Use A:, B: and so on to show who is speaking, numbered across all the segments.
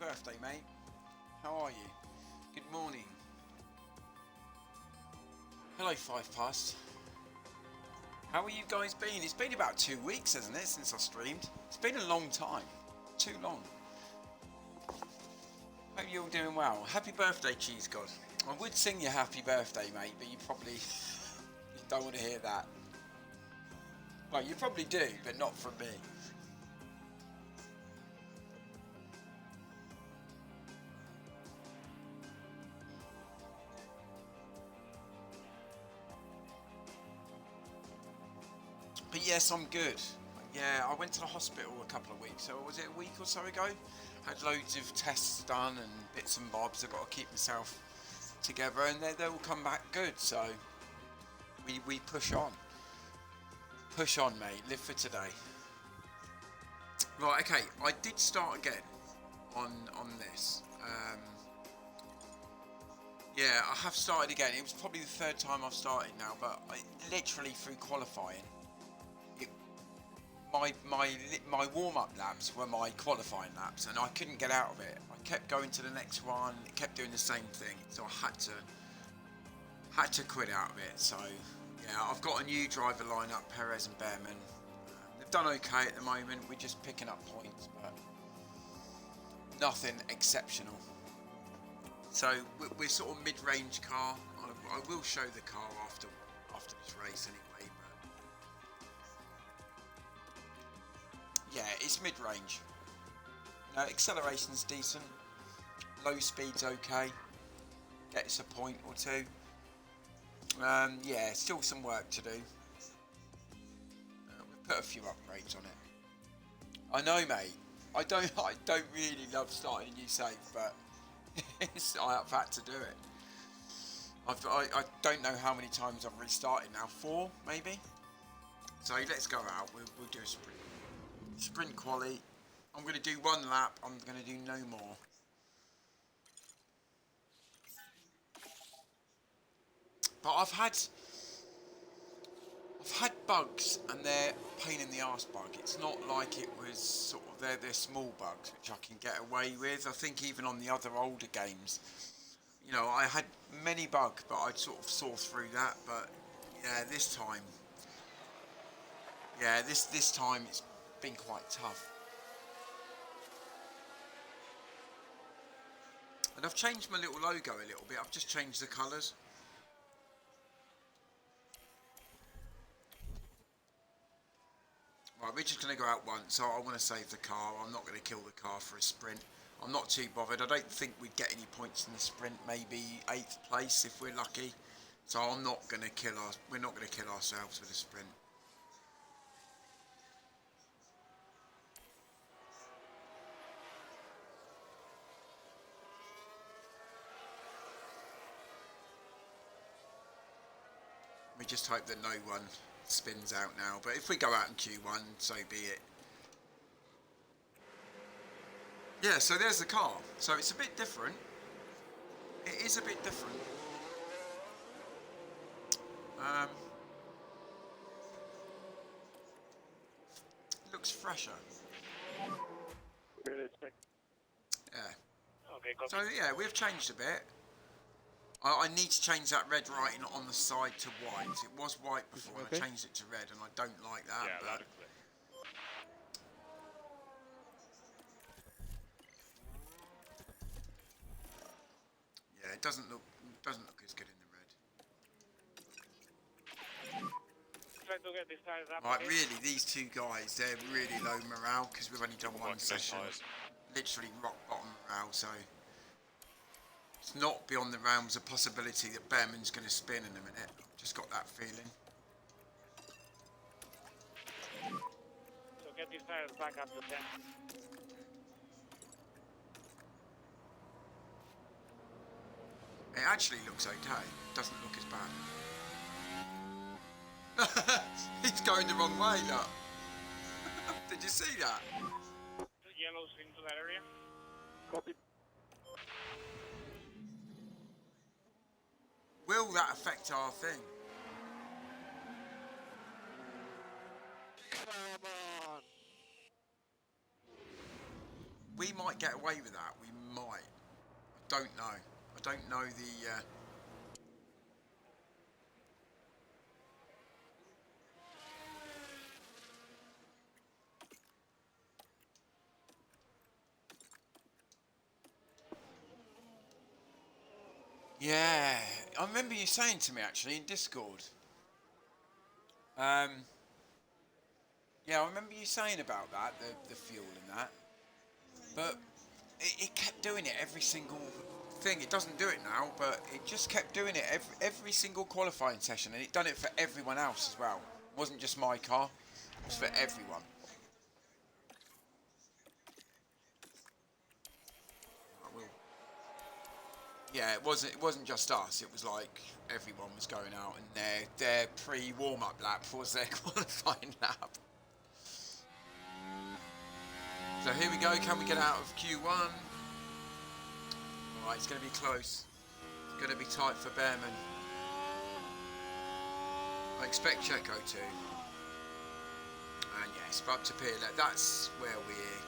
A: birthday, mate. How are you? Good morning. Hello, 5 past. How are you guys been? It's been about 2 weeks, hasn't it, since I streamed? It's been a long time. Too long. Hope you're all doing well. Happy birthday, Cheese God. I would sing you happy birthday, mate, but you probably you don't want to hear that. Well, you probably do, but not from me. But yes, I'm good. Yeah, I went to the hospital a couple of weeks, so was it a week or so ago? Had loads of tests done and bits and bobs. I've got to keep myself together and they will come back good, so we push on. Push on, mate. Live for today. Right, okay, I did start again on this. Yeah, I have started again. It was probably the third time I've started now, but literally through qualifying. My warm-up laps were my qualifying laps, and I couldn't get out of it. I kept going to the next one. It kept doing the same thing, so I had to quit out of it. So yeah, I've got a new driver lineup, Perez and Behrman. They've done okay at the moment. We're just picking up points, but nothing exceptional. So we're sort of mid-range car. I will show the car after this race anyway. Yeah, it's mid-range. Acceleration's decent. Low speed's okay. Gets a point or two. Yeah, still some work to do. We've put a few upgrades on it. I know, mate. I don't really love starting a new save, but I've had to do it. I don't know how many times I've restarted now. 4, maybe. So let's go out. We'll do a sprint. Sprint quali. I'm going to do 1 lap. I'm going to do no more. But I've had bugs, and they're pain in the arse bug. It's not like it was sort of they're small bugs which I can get away with. I think even on the other older games, you know, I had many bugs, but I'd sort of saw through that. But yeah, this time it's been quite tough. And I've changed my little logo a little bit. I've just changed the colours. Right, we're just going to go out once, so I want to save the car. I'm not going to kill the car for a sprint. I'm not too bothered. I don't think we'd get any points in the sprint. Maybe 8th place if we're lucky. So I'm not going to kill we're not going to kill ourselves with a sprint. We just hope that no one spins out now, but if we go out in Q1, so be it. Yeah, so there's the car. So it's a bit different. It is a bit different. Looks fresher. Yeah.
B: Okay, copy.
A: So yeah, we've changed a bit. I need to change that red writing on the side to white. It was white before, and I changed it to red, and I don't like that.
B: Yeah,
A: but yeah, it doesn't look as good in the red.
B: Try to get this tires up.
A: Right, really, these two guys, they're really low morale because we've only done one session. Literally rock bottom morale, so it's not beyond the realms of possibility that Behrman's going to spin in a minute. Just got that feeling.
B: So get these tires back up to 10.
A: It actually looks okay. Doesn't look as bad. He's going the wrong way, look. Did you see that?
B: The yellows into that area.
C: Copy.
A: Will that affect our thing?
C: Come on.
A: we might get away with that. We might. I don't know. I don't know the... Yeah, I remember you saying to me actually in Discord. Yeah, I remember you saying about that, the fuel and that. But it kept doing it every single thing. It doesn't do it now, but it just kept doing it every single qualifying session, and it done it for everyone else as well. It wasn't just my car; it was for everyone. I will. Yeah, it wasn't just us. It was like everyone was going out, and their pre-warm-up lap was their qualifying lap. So here we go. Can we get out of Q1? Alright, it's going to be close. It's going to be tight for Behrman. I expect Checo to. And yes, but up to P11. That's where we're...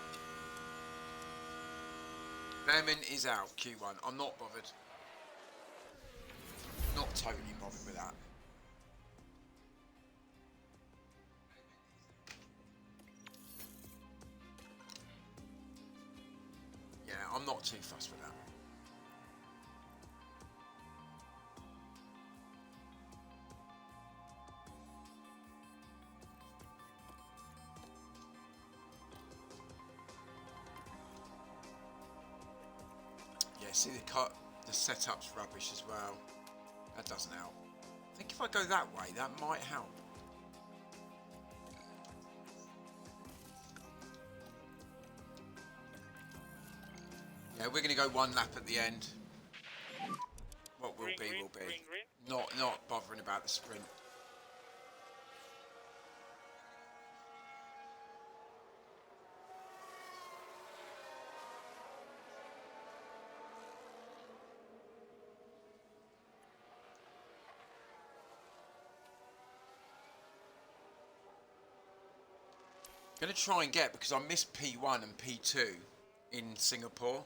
A: Behrman is out, Q1. I'm not bothered. Not totally bothered with that. Yeah, I'm not too fussed with that. Yeah, see the setup's rubbish as well. That doesn't help. I think if I go that way, that might help. Yeah, we're going to go one lap at the end. What will be, will be. Not bothering about the sprint. Going to try and get, because I missed P1 and P2 in Singapore.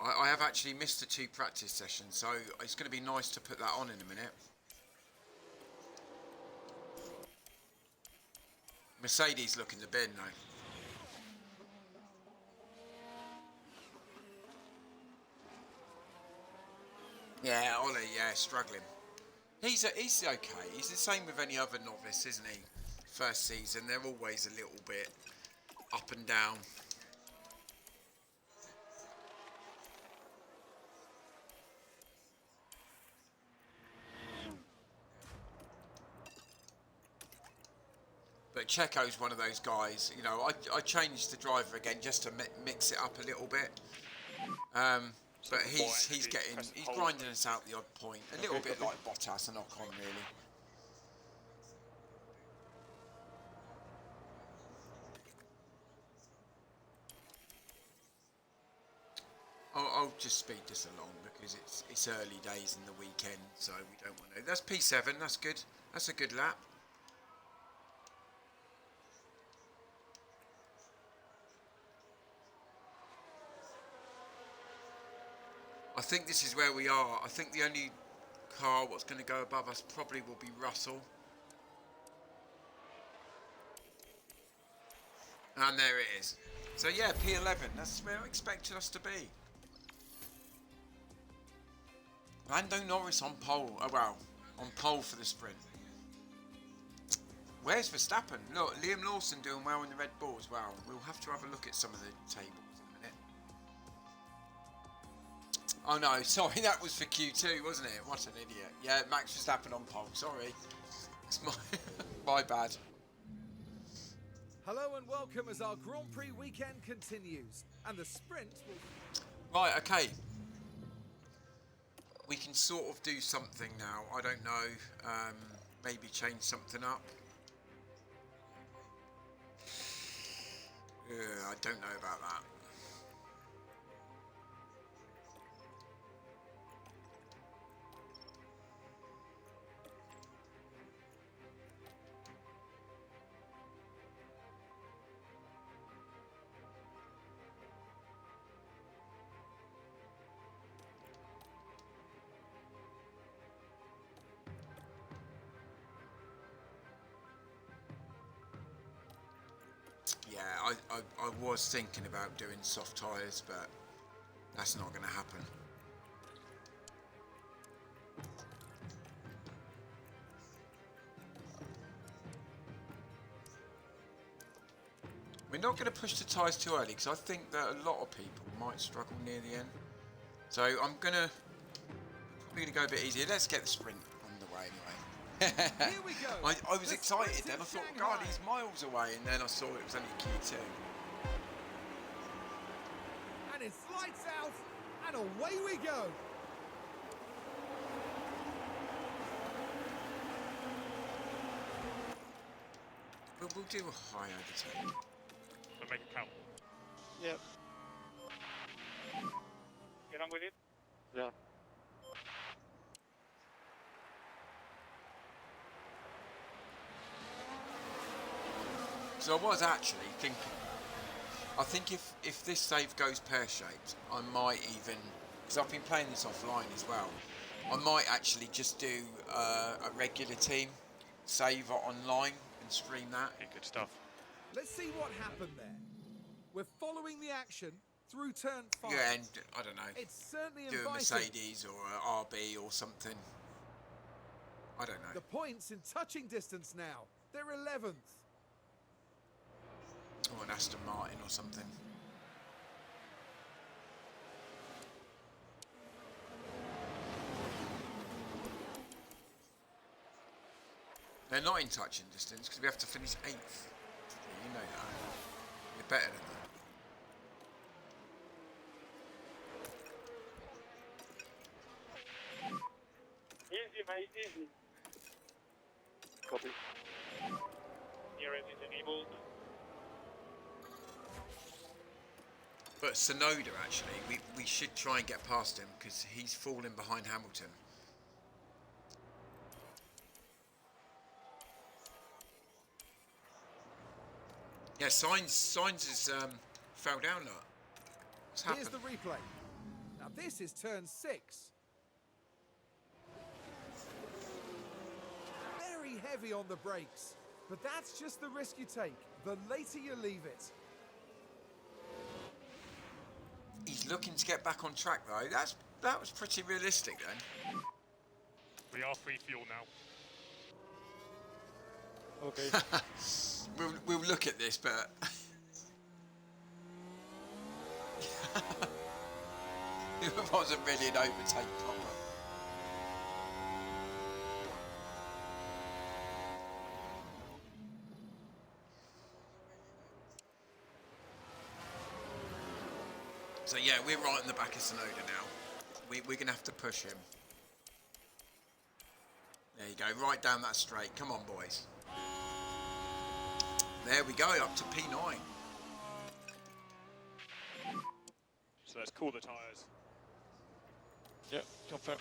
A: I have actually missed the 2 practice sessions, so it's going to be nice to put that on in a minute. Mercedes looking the bin though. Yeah, Ollie, yeah, struggling. He's okay. He's the same with any other novice, isn't he? First season, they're always a little bit up and down. But Checo's one of those guys, you know, I changed the driver again just to mix it up a little bit. But he's grinding us out the odd point. A little bit like Bottas and Ocon, really. I'll just speed this along because it's early days in the weekend, so we don't want to. That's P7, that's good. That's a good lap. I think this is where we are. I think the only car what's going to go above us probably will be Russell. And there it is. So yeah, P11, that's where I expected us to be. Lando Norris on pole, oh well, on pole for the sprint. Where's Verstappen? Look, Liam Lawson doing well in the Red Bull as well. We'll have to have a look at some of the tables in a minute. Oh no, sorry, that was for Q2, wasn't it? What an idiot. Yeah, Max Verstappen on pole, sorry. It's my bad.
C: Hello and welcome as our Grand Prix weekend continues. And the sprint will...
A: Right, okay. We can sort of do something now. I don't know. Maybe change something up. I don't know about that. Yeah, I was thinking about doing soft tyres, but that's not going to happen. We're not going to push the tyres too early because I think that a lot of people might struggle near the end. So I'm probably gonna go a bit easier. Let's get the sprint on the way anyway.
C: Here we go.
A: I was
C: The
A: excited
C: sprint
A: then.
C: in
A: I thought,
C: Shanghai.
A: God, he's miles away, and then I saw it was only Q2.
C: And it's lights out, and away we go.
A: We'll do a high overtake.
B: So make it count.
D: Yep.
B: Get on with it.
D: Yeah.
A: So I was actually thinking, I think if this save goes pear-shaped, I might even, because I've been playing this offline as well, I might actually just do a regular team, save online and stream that.
B: Okay, good stuff.
C: Let's see what happened there. We're following the action through turn 5.
A: Yeah, and I don't know,
C: It's certainly
A: do a
C: inviting.
A: Mercedes or a RB or something. I don't know.
C: The points in touching distance now. They're 11th.
A: Or an Aston Martin or something. They're not in touching distance because we have to finish 8th. Yeah, you know that. You're better than that.
B: Easy, mate, easy.
D: Copy.
B: Nearest is enabled.
A: But Sonoda, actually, we should try and get past him because he's falling behind Hamilton. Yeah, Sainz has fell down that. What's happened?
C: Here's the replay. Now this is turn 6. Very heavy on the brakes. But that's just the risk you take. The later you leave it.
A: He's looking to get back on track though. That was pretty realistic then.
B: We are free fuel now.
D: Okay.
A: We'll look at this, but it wasn't really an overtake proper. So yeah, we're right in the back of Sonoda now. We're going to have to push him. There you go, right down that straight. Come on, boys. There we go, up to P9.
B: So let's cool the tyres.
D: Yep, confirm.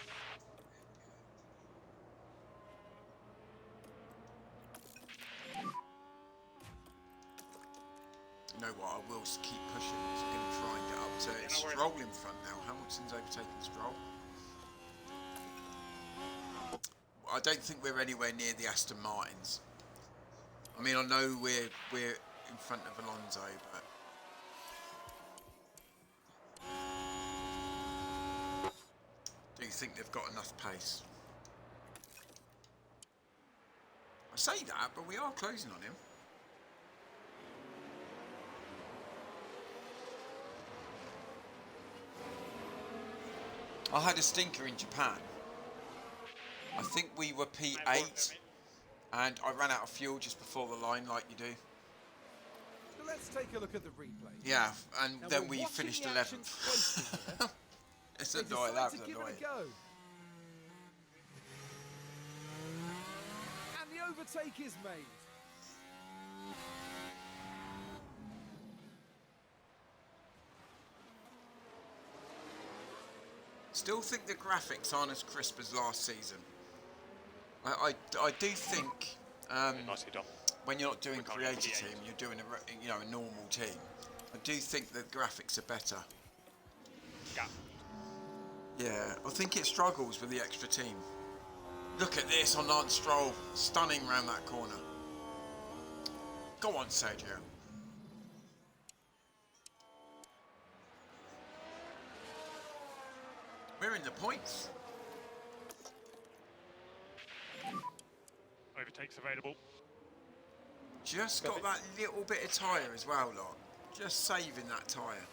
A: You know what, I will keep pushing. So I'm going to try and get up to it's Stroll in front now. Hamilton's overtaking Stroll. I don't think we're anywhere near the Aston Martins. I mean, I know we're in front of Alonso, but do you think they've got enough pace? I say that, but we are closing on him. I had a stinker in Japan. I think we were P8 and I ran out of fuel just before the line like you do.
C: So let's take a look at the replay.
A: Yeah, and
C: Now
A: then
C: we're
A: we
C: watching
A: finished
C: the action
A: 11th.
C: closely here.
A: It's
C: They
A: annoying,
C: decide
A: that
C: to
A: was
C: give
A: annoying.
C: it a go. And the overtake is made.
A: Still think the graphics aren't as crisp as last season. I do think
B: Nicely done.
A: when you're not doing
B: We're going
A: creator
B: P8.
A: team, you're doing a normal team. I do think the graphics are better.
B: Gap.
A: Yeah, I think it struggles with the extra team. Look at this on Lance Stroll, stunning round that corner. Go on, Sergio. We're in the points.
B: Overtakes available.
A: Just got that little bit of tyre as well, lot. Just saving that tyre.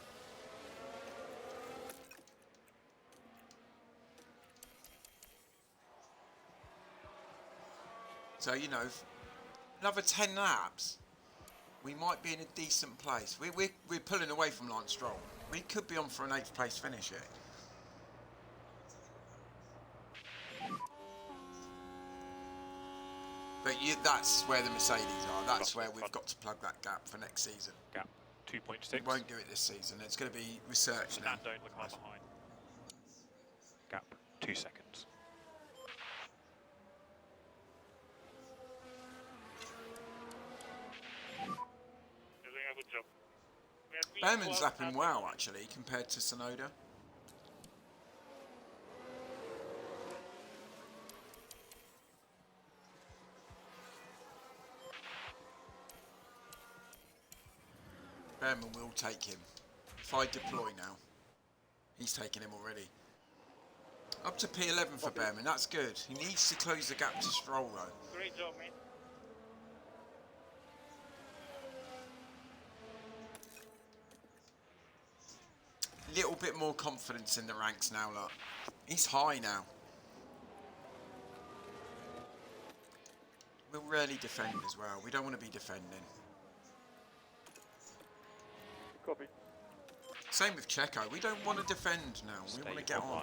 A: So, you know, another 10 laps, we might be in a decent place. We're pulling away from Lance Stroll. We could be on for an 8th place finish here. But that's where the Mercedes are. That's where we've got to plug that gap for next season.
B: Gap 2.6.
A: We won't do it this season. It's going to be research now.
B: And don't look far behind. Gap 2 seconds. You're doing a good job.
A: Behrman's lapping well, actually, compared to Sonoda. Behrman will take him. If I deploy now, he's taking him already. Up to P11 for Behrman, that's good. He needs to close the gap to Stroll though.
B: Great job, mate.
A: Little bit more confidence in the ranks now, look. He's high now. We'll rarely defend as well. We don't want to be defending.
B: Copy.
A: Same with Checo. We don't want to defend now. We want to get on.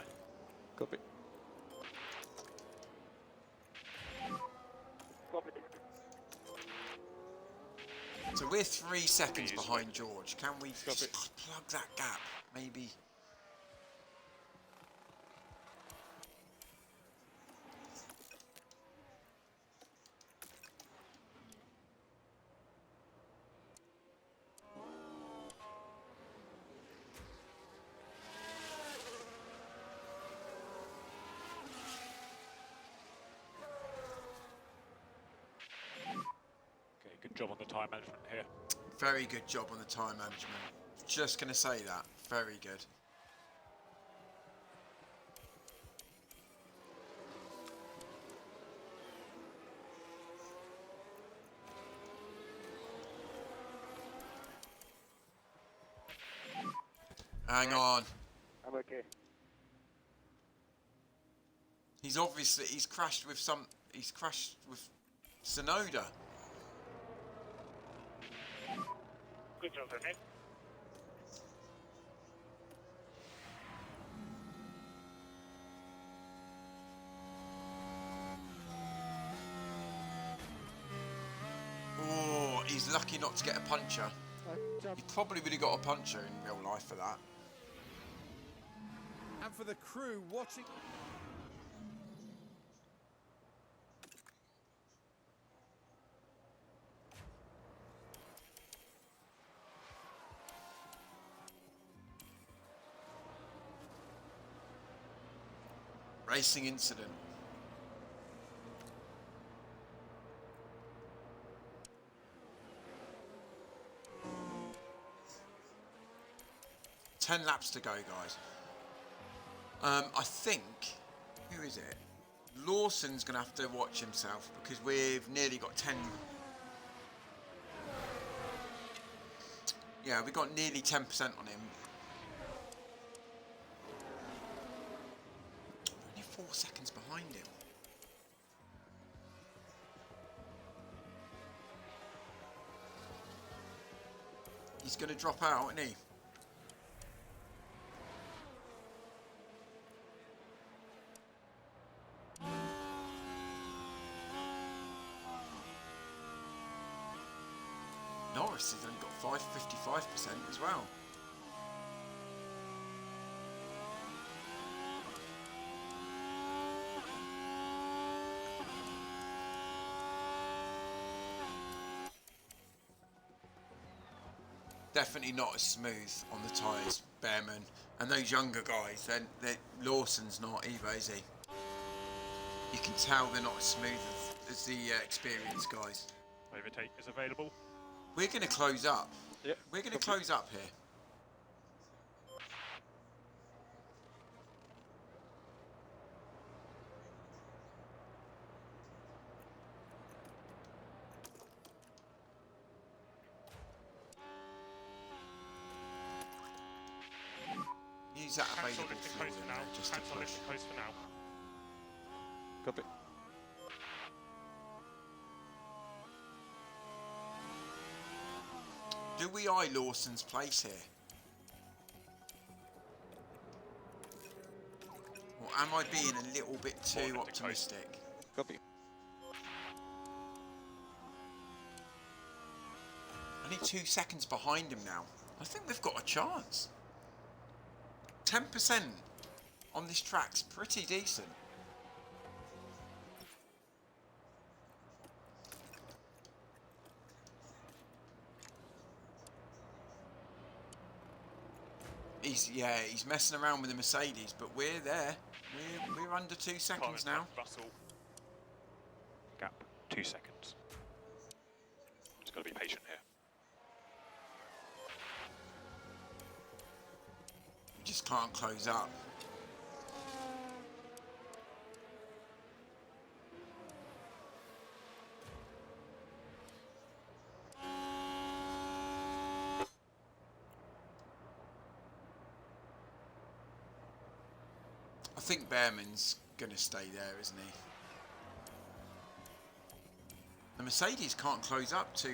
D: Copy.
B: Copy.
A: So we're 3 seconds behind George. Can we just plug that gap? Maybe.
B: Okay, good job on the time management here.
A: Very good job on the time management. Just going to say that. Very good. Hang on.
B: I'm okay.
A: He's crashed with Sonoda.
B: Good job there, mate.
A: Oh, he's lucky not to get a puncher. He probably would have got a puncher in real life for that.
C: And for the crew watching.
A: Racing incident. Ten laps to go, guys. I think, who is it? Lawson's going to have to watch himself because we've nearly got 10. Yeah, we got nearly 10% on him. Only 4 seconds behind him. He's going to drop out, isn't he? Norris has only got 55% as well. Definitely not as smooth on the tyres, Behrman. And those younger guys, Lawson's not either, is he? You can tell they're not as smooth as the experienced guys.
B: Overtake is available.
A: We're going to close up.
D: Yeah.
A: We're going to close up here. use that
B: Cancel
A: available
B: lifting
A: fuel
B: coast
A: in
B: for
A: there
B: now.
A: just to
B: Cancel
A: push.
B: lifting coast for now.
D: Copy.
A: Do we eye Lawson's place here? Or am I being a little bit too optimistic?
D: Copy.
A: Only 2 seconds behind him now. I think we've got a chance. 10% on this track's pretty decent. He's messing around with the Mercedes, but we're there. We're under 2 seconds now.
B: Russell. Gap 2 seconds. Just got to be patient here.
A: We just can't close up. I think Behrman's gonna stay there, isn't he? The Mercedes can't close up to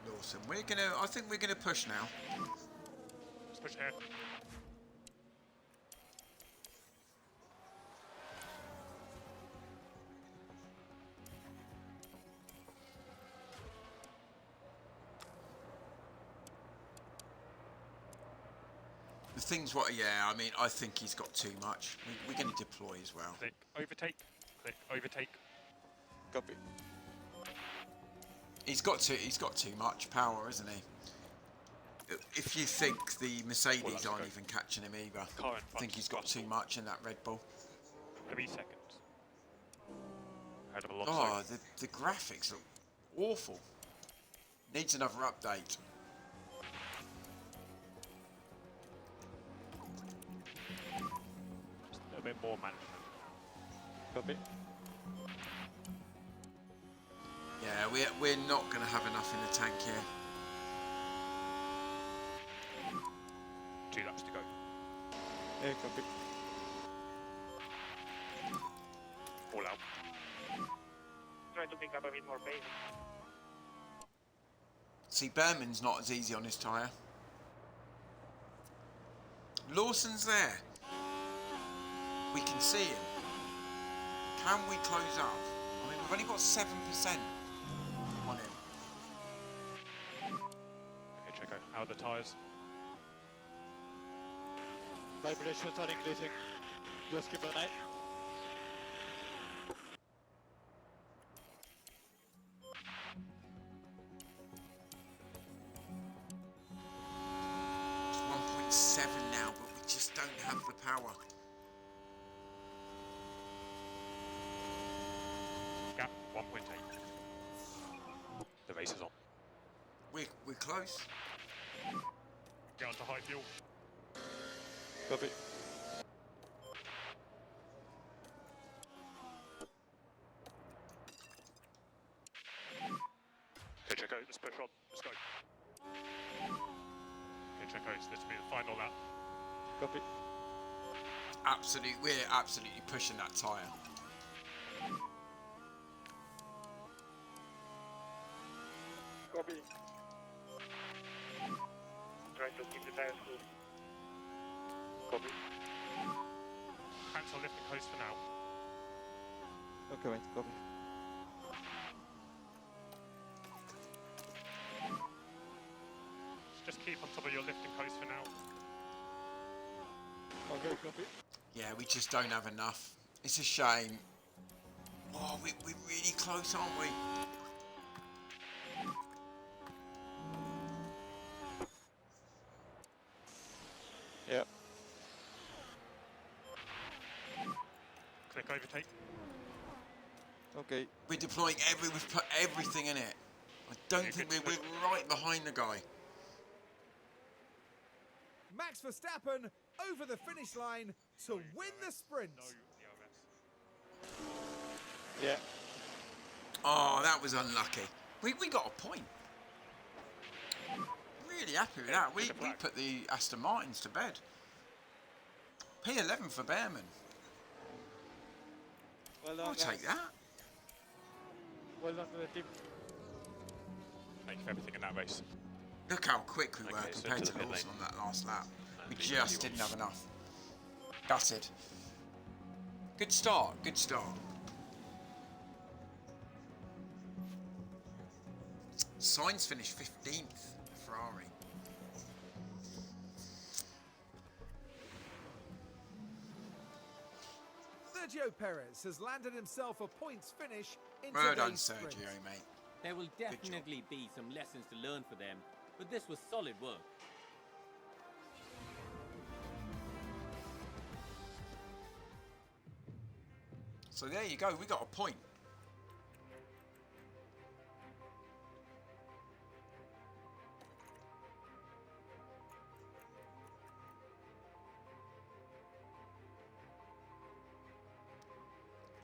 A: Lawson. I think we're gonna push now.
B: Let's push ahead.
A: The thing's what? Yeah, I mean, I think he's got too much. We're gonna deploy as well.
B: Click overtake. Click overtake.
D: Copy.
A: He's got too much power, isn't he? If you think the Mercedes aren't even catching him either,
B: Car in
A: I
B: front,
A: think he's got too much in that Red Bull.
B: 3 seconds. Ahead of
A: Oh,
B: Alonso.
A: the graphics look awful. Needs another update.
B: Just a little bit more management.
D: Copy.
A: Yeah, we're not going to have enough in the tank here.
B: 2 laps to go.
D: Yeah, copy.
B: All out. Try to pick up a bit more pace.
A: See, Behrman's not as easy on his tyre. Lawson's there. We can see him. Can we close up? I mean, we've only got 7% on him.
B: Okay, Checo. How are the tyres?
D: Vibrations are increasing. Just keep an eye.
A: It's 1.7 now, but we just don't have the power.
B: Gap 1.8. The race is on.
A: We're close.
B: Get onto high fuel.
D: Copy.
B: Okay, Checo, let's push on. Let's go. Okay, Checo, so this will be the final lap.
D: Copy.
A: We're absolutely pushing that tyre.
D: Copy.
B: Try to keep the tyres cool.
D: Copy.
B: Cancel lifting coast for now.
D: Okay, mate. Copy.
B: Just keep on top of your lifting coast for now.
D: Okay, copy.
A: Yeah, we just don't have enough. It's a shame. Oh, we're really close, aren't we?
D: Yeah.
B: Click overtake.
D: Okay.
A: We're deploying we've put everything in it. I don't think we're right behind the guy.
C: Max Verstappen over the finish line to win the sprint.
B: No DRS.
D: Yeah.
A: Oh, that was unlucky. We got a point. Really happy with that. We put the Aston Martins to bed. P11 for Behrman.
D: Well done,
A: I'll take that.
D: Well done to the team.
B: Thank you for everything in that race.
A: Look how quick we were
B: Okay, so
A: compared
B: to
A: to
B: the pit
A: Lawson
B: lane.
A: on that last lap. We
B: And
A: just didn't have enough. Gutted. Good start, good start. Sainz finished 15th, Ferrari.
C: Sergio Perez has landed himself a points finish in
A: Well done,
C: today's sprint.
A: Sergio, mate.
E: There will definitely be some lessons to learn for them, but this was solid work.
A: So there you go, we got a point.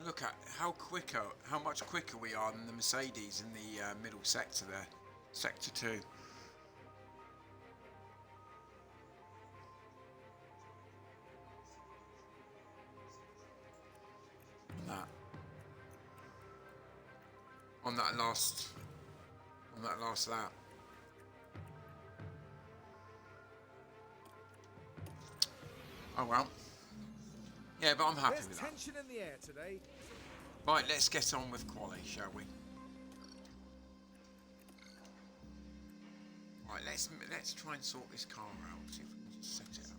A: Look at how much quicker we are than the Mercedes in the middle sector there, sector 2. On that last lap. Oh well. Yeah, but I'm happy
C: There's
A: with that.
C: tension in the air today.
A: Right, let's get on with quali, shall we? Right, let's try and sort this car out. See if we can set it up.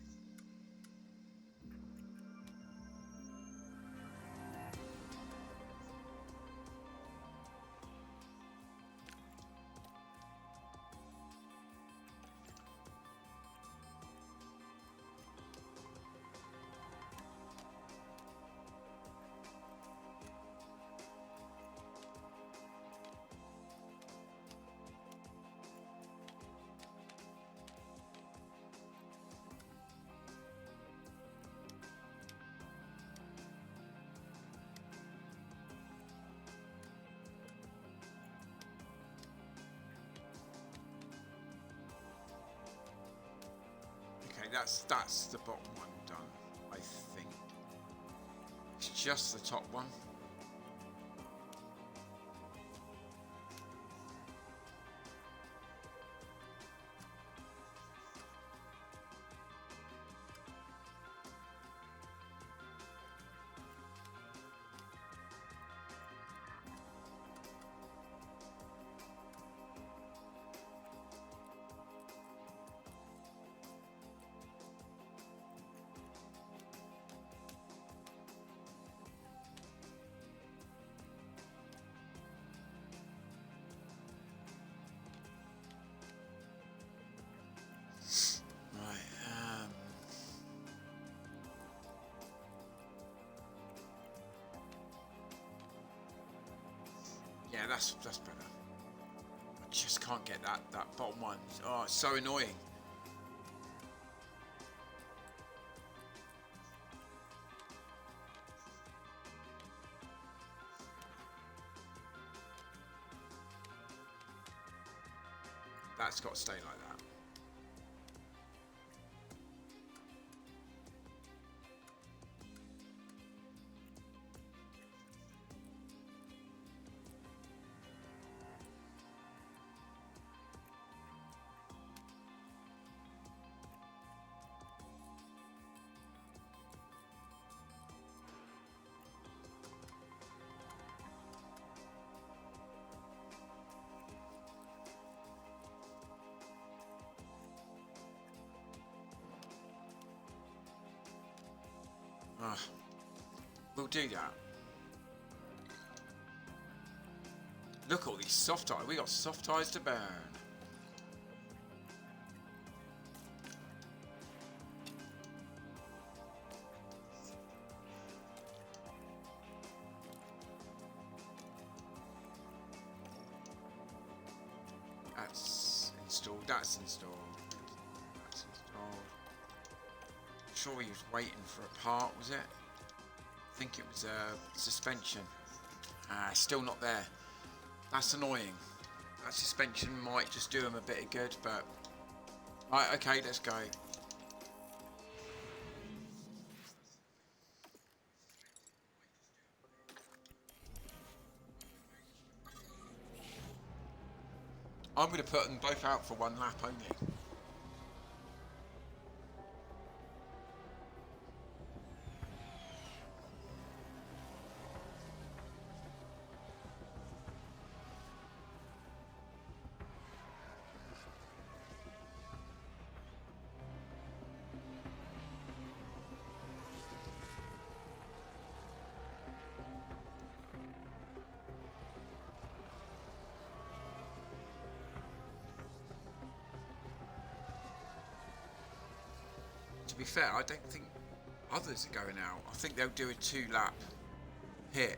A: Okay, that's the bottom one done, I think. It's just the top one. Yeah, that's better. I just can't get that bottom one. Oh, it's so annoying. That's got to stay like that. We'll do that. Look at all these soft tires. We got soft tires to burn. That's installed. That's installed. That's installed. I'm sure he was waiting for a part, was it? I think it was suspension. Still not there. That's annoying. That suspension might just do him a bit of good, but... Right, okay, let's go. I'm going to put them both out for one lap only. To be fair, I don't think others are going out. I think they'll do a 2-lap hit.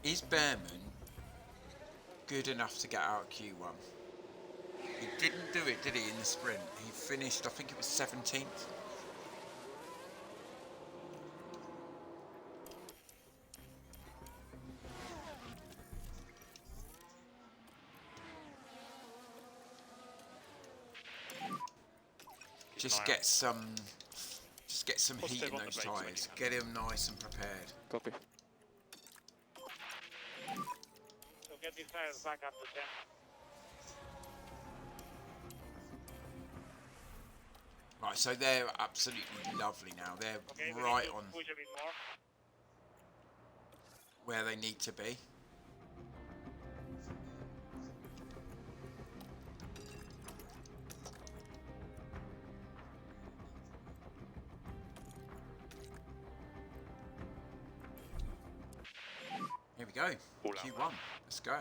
A: Is Behrman good enough to get out of Q1? He didn't do it, did he, in the sprint? He finished, I think it was 17th. Just get some heat in those tyres. Get him nice and prepared.
B: Copy.
F: So get these tires back up to 10.
A: Right, so they're absolutely lovely now. They're
F: Okay, we
A: right
F: need to
A: on
F: push a bit more.
A: where they need to be. Here we go. Q1. Let's go.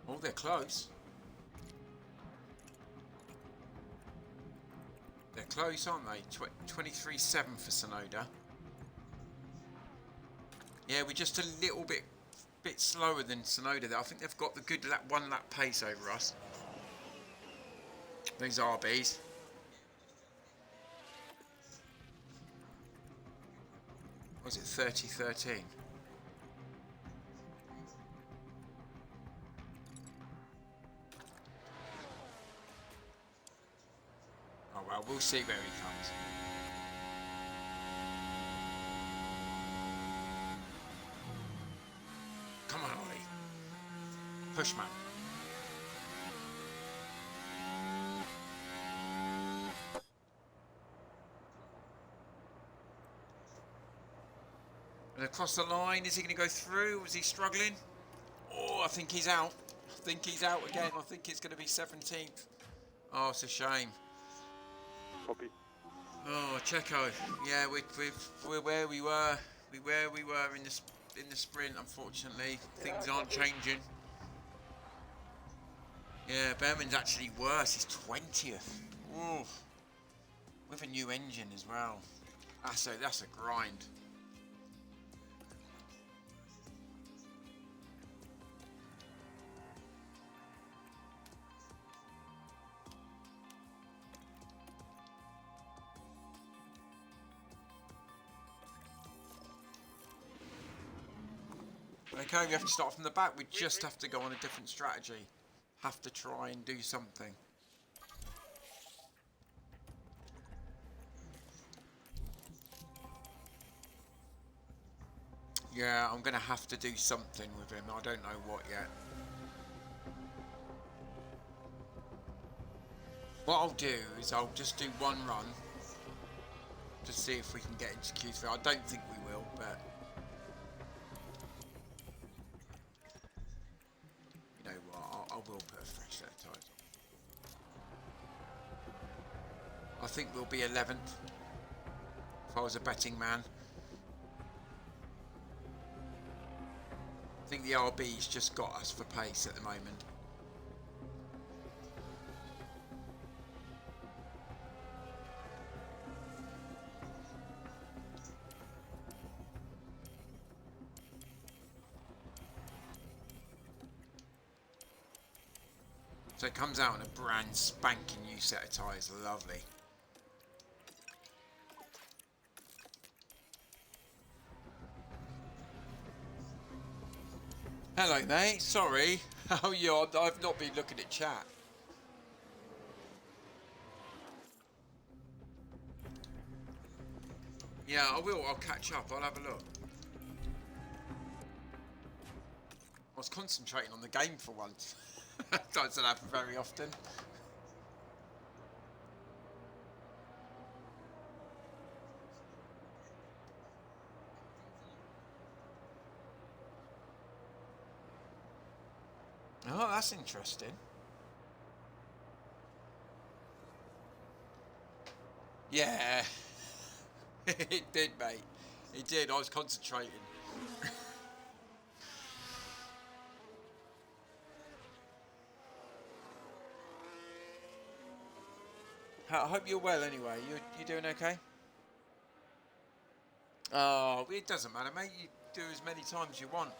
A: Oh, they're close. They're close, aren't they? 23.7 for Sonoda. Yeah, we're just a little bit slower than Sonoda there. I think they've got the good 1-lap pace over us. These RBs. Was it 30-13? Oh well, we'll see where he comes. Come on, Ollie. Push, man. And across the line, is he going to go through? Was he struggling? Oh, I think he's out. I think he's out again. I think it's going to be 17th. Oh, it's a shame.
B: Copy.
A: Oh, Checo. Yeah, we're where we were. Where we were in the sprint. Unfortunately, things aren't changing. Yeah, Behrman's actually worse. He's 20th. Ooh, with a new engine as well. That's a grind. Okay, we have to start from the back. We just have to go on a different strategy. Have to try and do something. Yeah, I'm going to have to do something with him. I don't know what yet. What I'll do is I'll just do one run to see if we can get into Q3. I don't think we will, but you know what? I will put a fresh set of tyres on. I think we'll be 11th if I was a betting man. I think the RB's just got us for pace at the moment. So it comes out in a brand spanking new set of tyres. Lovely. Hello mate, sorry. How are you? I've not been looking at chat. Yeah, I will. I'll catch up. I'll have a look. I was concentrating on the game for once. Doesn't happen very often. Oh, that's interesting. Yeah. It did, mate. It did. I was concentrating. I hope you're well anyway. You doing okay? Oh, it doesn't matter, mate. You do as many times as you want.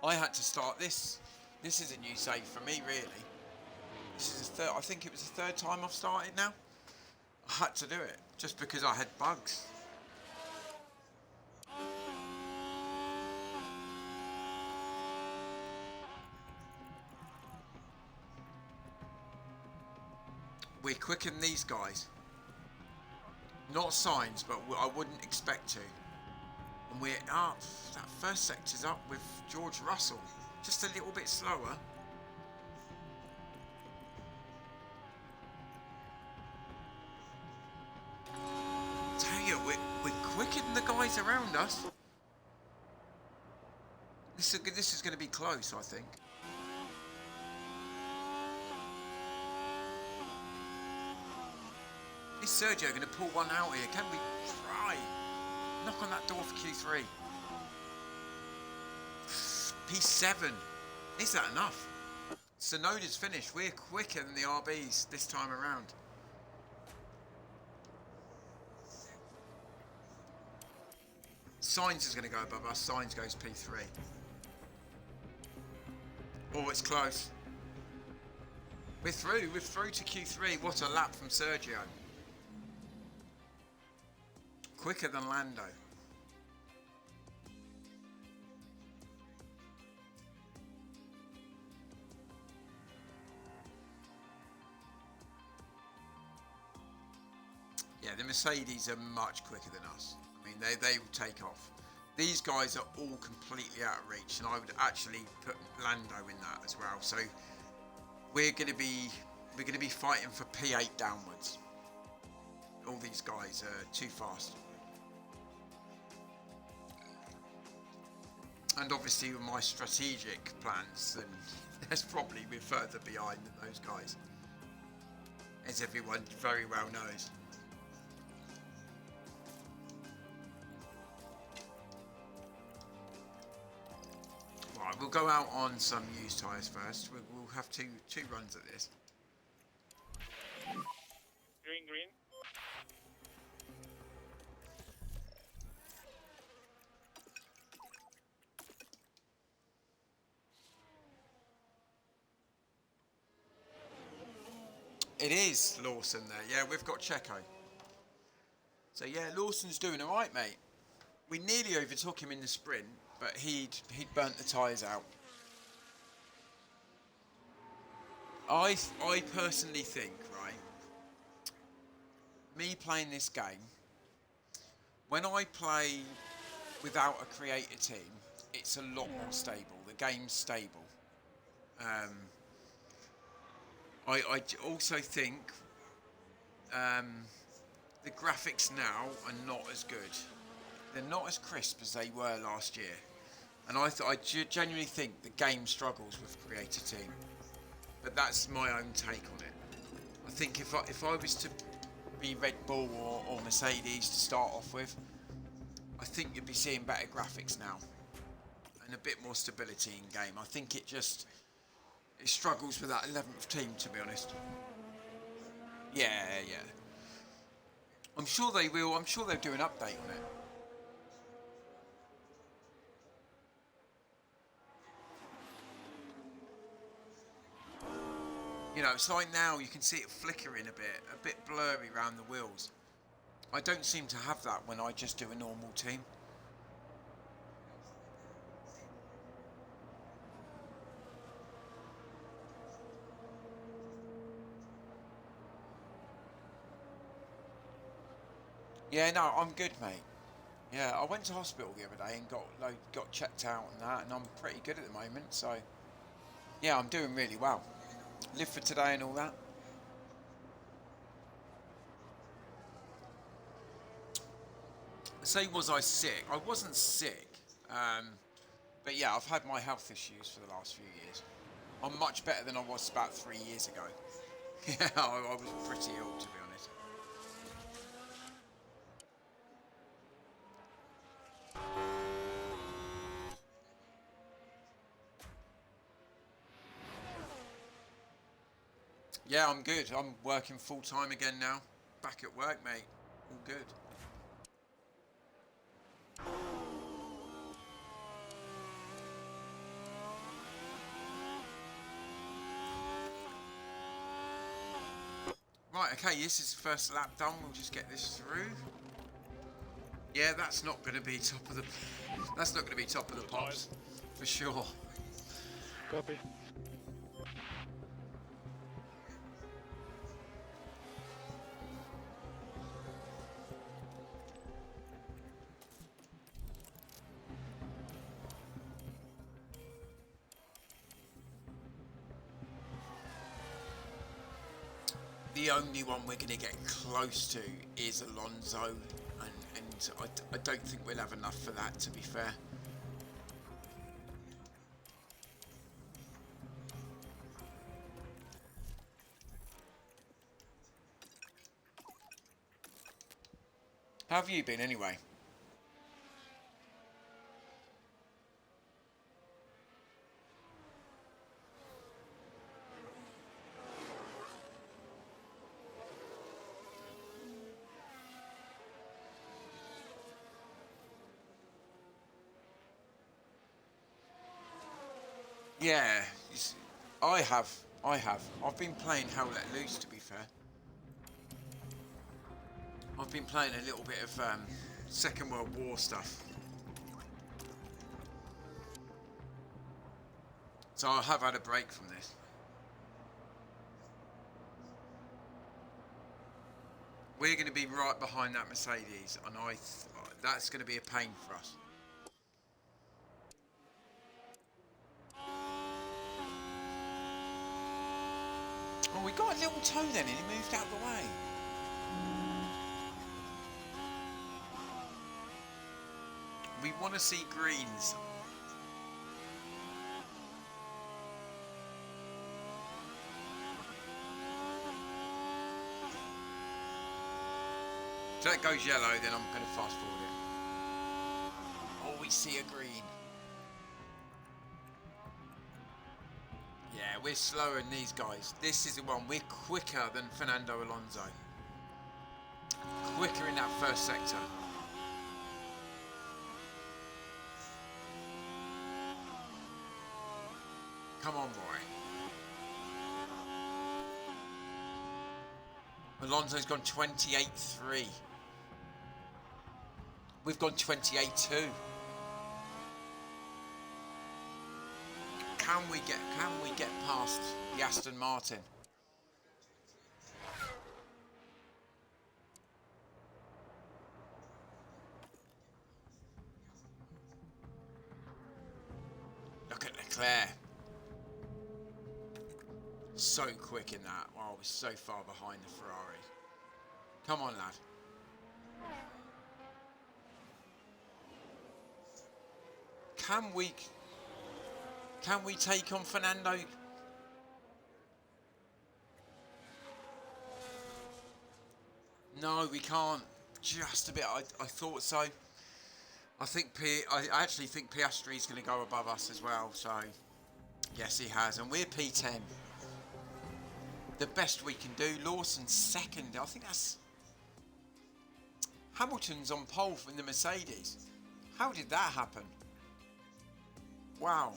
A: I had to start this. This is a new save for me, really. This is I think it was the third time I've started now. I had to do it just because I had bugs. We're quicker than these guys. Not signs, but I wouldn't expect to. And we're up. That first sector's up with George Russell. Just a little bit slower. Tell you, we're quicker than the guys around us. This is going to be close, I think. Is Sergio going to pull one out here? Can we try? Knock on that door for Q3. P7. Is that enough? Sonoda's finished. We're quicker than the RBs this time around. Signs is going to go above us. Signs goes P3. Oh, it's close. We're through. We're through to Q3. What a lap from Sergio. Quicker than Lando. Yeah, the Mercedes are much quicker than us. I mean, they will take off. These guys are all completely out of reach, and I would actually put Lando in that as well. So we're going to be fighting for P8 downwards. All these guys are too fast. And obviously with my strategic plans, then there's probably we're further behind than those guys, as everyone very well knows. Right, we'll go out on some used tyres first. We'll have two runs at this.
F: Green.
A: It is Lawson there. Yeah, we've got Checo. So yeah, Lawson's doing all right, mate. We nearly overtook him in the sprint, but he'd burnt the tyres out. I personally think, right, me playing this game, when I play without a creator team, it's a lot more stable. The game's stable. I also think the graphics now are not as good. They're not as crisp as they were last year. And I genuinely think the game struggles with creator team. But that's my own take on it. I think if I was to be Red Bull or Mercedes to start off with, I think you'd be seeing better graphics now. and a bit more stability in game. I think it struggles with that 11th team, to be honest. Yeah. I'm sure they will. I'm sure they'll do an update on it. You know, it's like now you can see it flickering a bit blurry around the wheels. I don't seem to have that when I just do a normal team. Yeah, no, I'm good, mate. Yeah, I went to hospital the other day and got checked out and that, and I'm pretty good at the moment. So, yeah, I'm doing really well. Live for today and all that. Say, was I sick? I wasn't sick, but yeah, I've had my health issues for the last few years. I'm much better than I was about 3 years ago. Yeah, I was pretty ill, to be honest. Yeah, I'm good. I'm working full time again now. Back at work, mate. All good. Right, okay, this is the first lap done. We'll just get this through. Yeah, that's not going to be top of the... That's not going to be top of the pops, for sure.
D: Copy.
A: The only one we're going to get close to is Alonso, and I don't think we'll have enough for that, to be fair. How have you been, anyway? Yeah, I have. I've been playing Hell Let Loose, to be fair. I've been playing a little bit of Second World War stuff. So I have had a break from this. We're going to be right behind that Mercedes, and that's going to be a pain for us. Oh, we got a little toe then, and he moved out of the way. We want to see greens. If that goes yellow, then I'm going to fast forward it. Oh, we see a green. Yeah, we're slower than these guys. This is the one. We're quicker than Fernando Alonso. Quicker in that first sector. Come on, boy. Alonso's gone 28.3. We've gone 28.2. Can we get past the Aston Martin? Look at Leclerc. So quick in that. Wow, we're so far behind the Ferrari. Come on, lad. Can we take on Fernando? No, we can't. Just a bit. I thought so. I actually think Piastri's going to go above us as well. So yes, he has, and we're P10. The best we can do. Lawson's second. I think that's Hamilton's on pole from the Mercedes. How did that happen? Wow.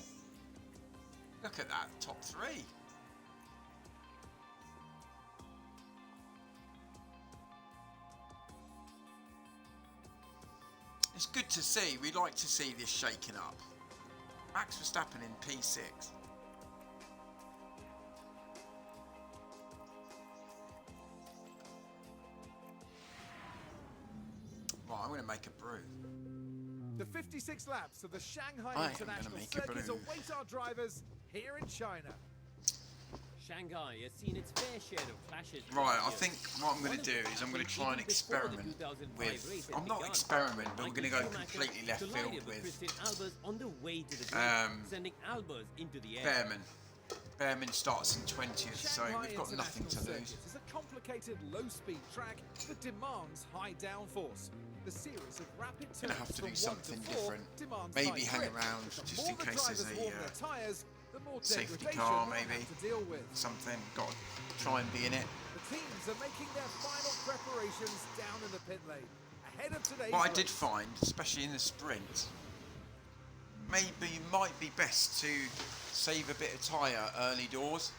A: Look at that, top three. It's good to see. We like to see this shaking up. Max Verstappen in P6. Right, I'm going to make a brew.
C: The 56 laps of the Shanghai
A: I am
C: International
A: gonna make a
C: Circuit
A: brew.
C: await our drivers here in China.
E: Shanghai has seen its fair share of clashes.
A: Right, I think what I'm going to do is I'm going to try and experiment with... I'm not experiment, but we're going to go completely left field with
E: on the way to the grid, sending Albers into the air.
A: Behrman. Behrman starts in 20th, so
C: Shanghai
A: we've got nothing to
C: International
A: lose.
C: Circuit is a complicated low-speed track that demands high downforce. The series of rapid
A: Gonna
C: turns
A: have to
C: from
A: do
C: 1
A: something
C: to 4
A: different.
C: demands
A: Maybe
C: high
A: hang
C: grip.
A: around
C: The
A: just
C: more
A: in
C: the
A: case there's
C: drivers
A: a
C: warm their tyres, the more
A: safety
C: degradation
A: car,
C: they'll
A: maybe.
C: have to deal with.
A: Something. Got to try and be in it.
C: The teams are making their final preparations down in the pit lane ahead of today's
A: What I did
C: race.
A: find, especially in the sprint, maybe it might be best to save a bit of tyre early doors,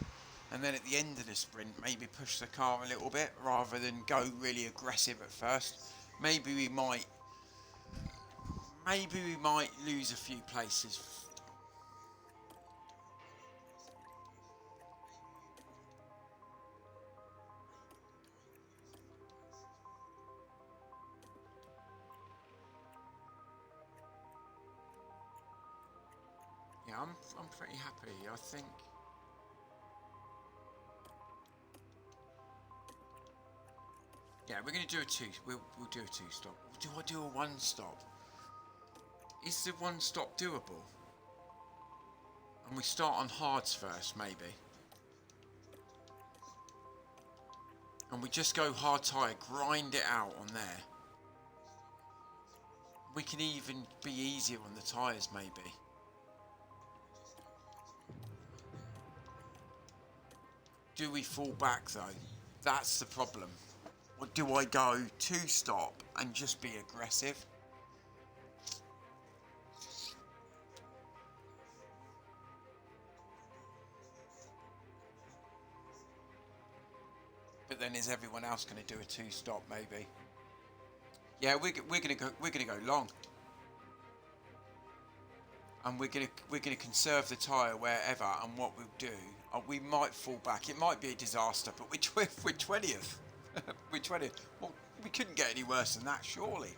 A: and then at the end of the sprint maybe push the car a little bit rather than go really aggressive at first. Maybe we might lose a few places. Yeah, I'm pretty happy. I think. Yeah, we're going to do a two. We'll do a two stop. Do I do a one stop? Is the one stop doable? And we start on hards first, maybe. And we just go hard tyre, grind it out on there. We can even be easier on the tyres, maybe. Do we fall back though? That's the problem. Or do I go two stop and just be aggressive? But then is everyone else going to do a two stop maybe? Yeah, we're gonna go long. And we're gonna conserve the tyre wherever, and what we'll do, we might fall back. It might be a disaster, but we're 20th. We're 20th. Well, we couldn't get any worse than that, surely.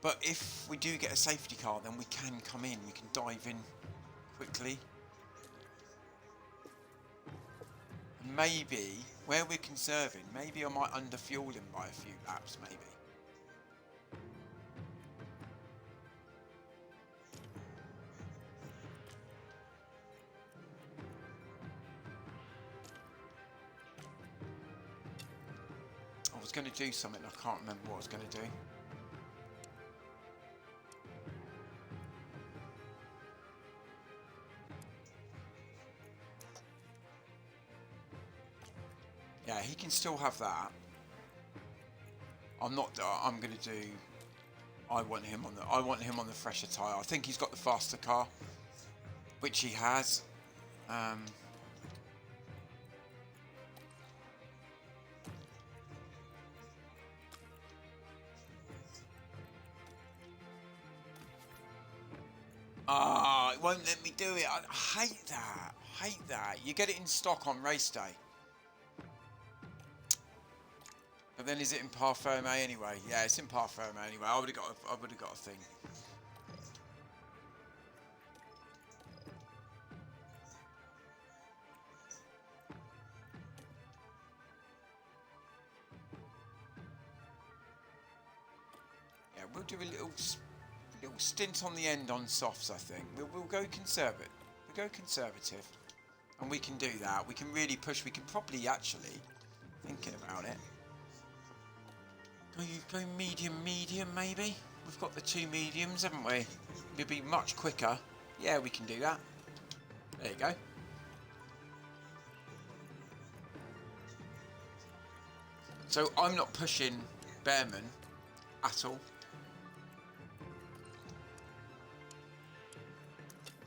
A: But if we do get a safety car, then we can come in. We can dive in quickly. Maybe where we're conserving, maybe I might underfuel him by a few laps, maybe. I was going to do something, I can't remember what I was going to do. Yeah, he can still have that. I'm going to do. I want him on the fresher tyre. I think he's got the faster car, which he has. It won't let me do it. I hate that. Hate that. You get it in stock on race day. But then is it in Parfum anyway? Yeah, it's in Parfum anyway. I would have got a thing. Yeah, we'll do a little stint on the end on softs, I think. We'll go conservative. We'll go conservative. And we can do that. We can really push. We can probably actually, thinking about it, go medium maybe. we've got the two mediums, haven't we? We'll be much quicker. Yeah, we can do that. There you go. So I'm not pushing Bearman at all.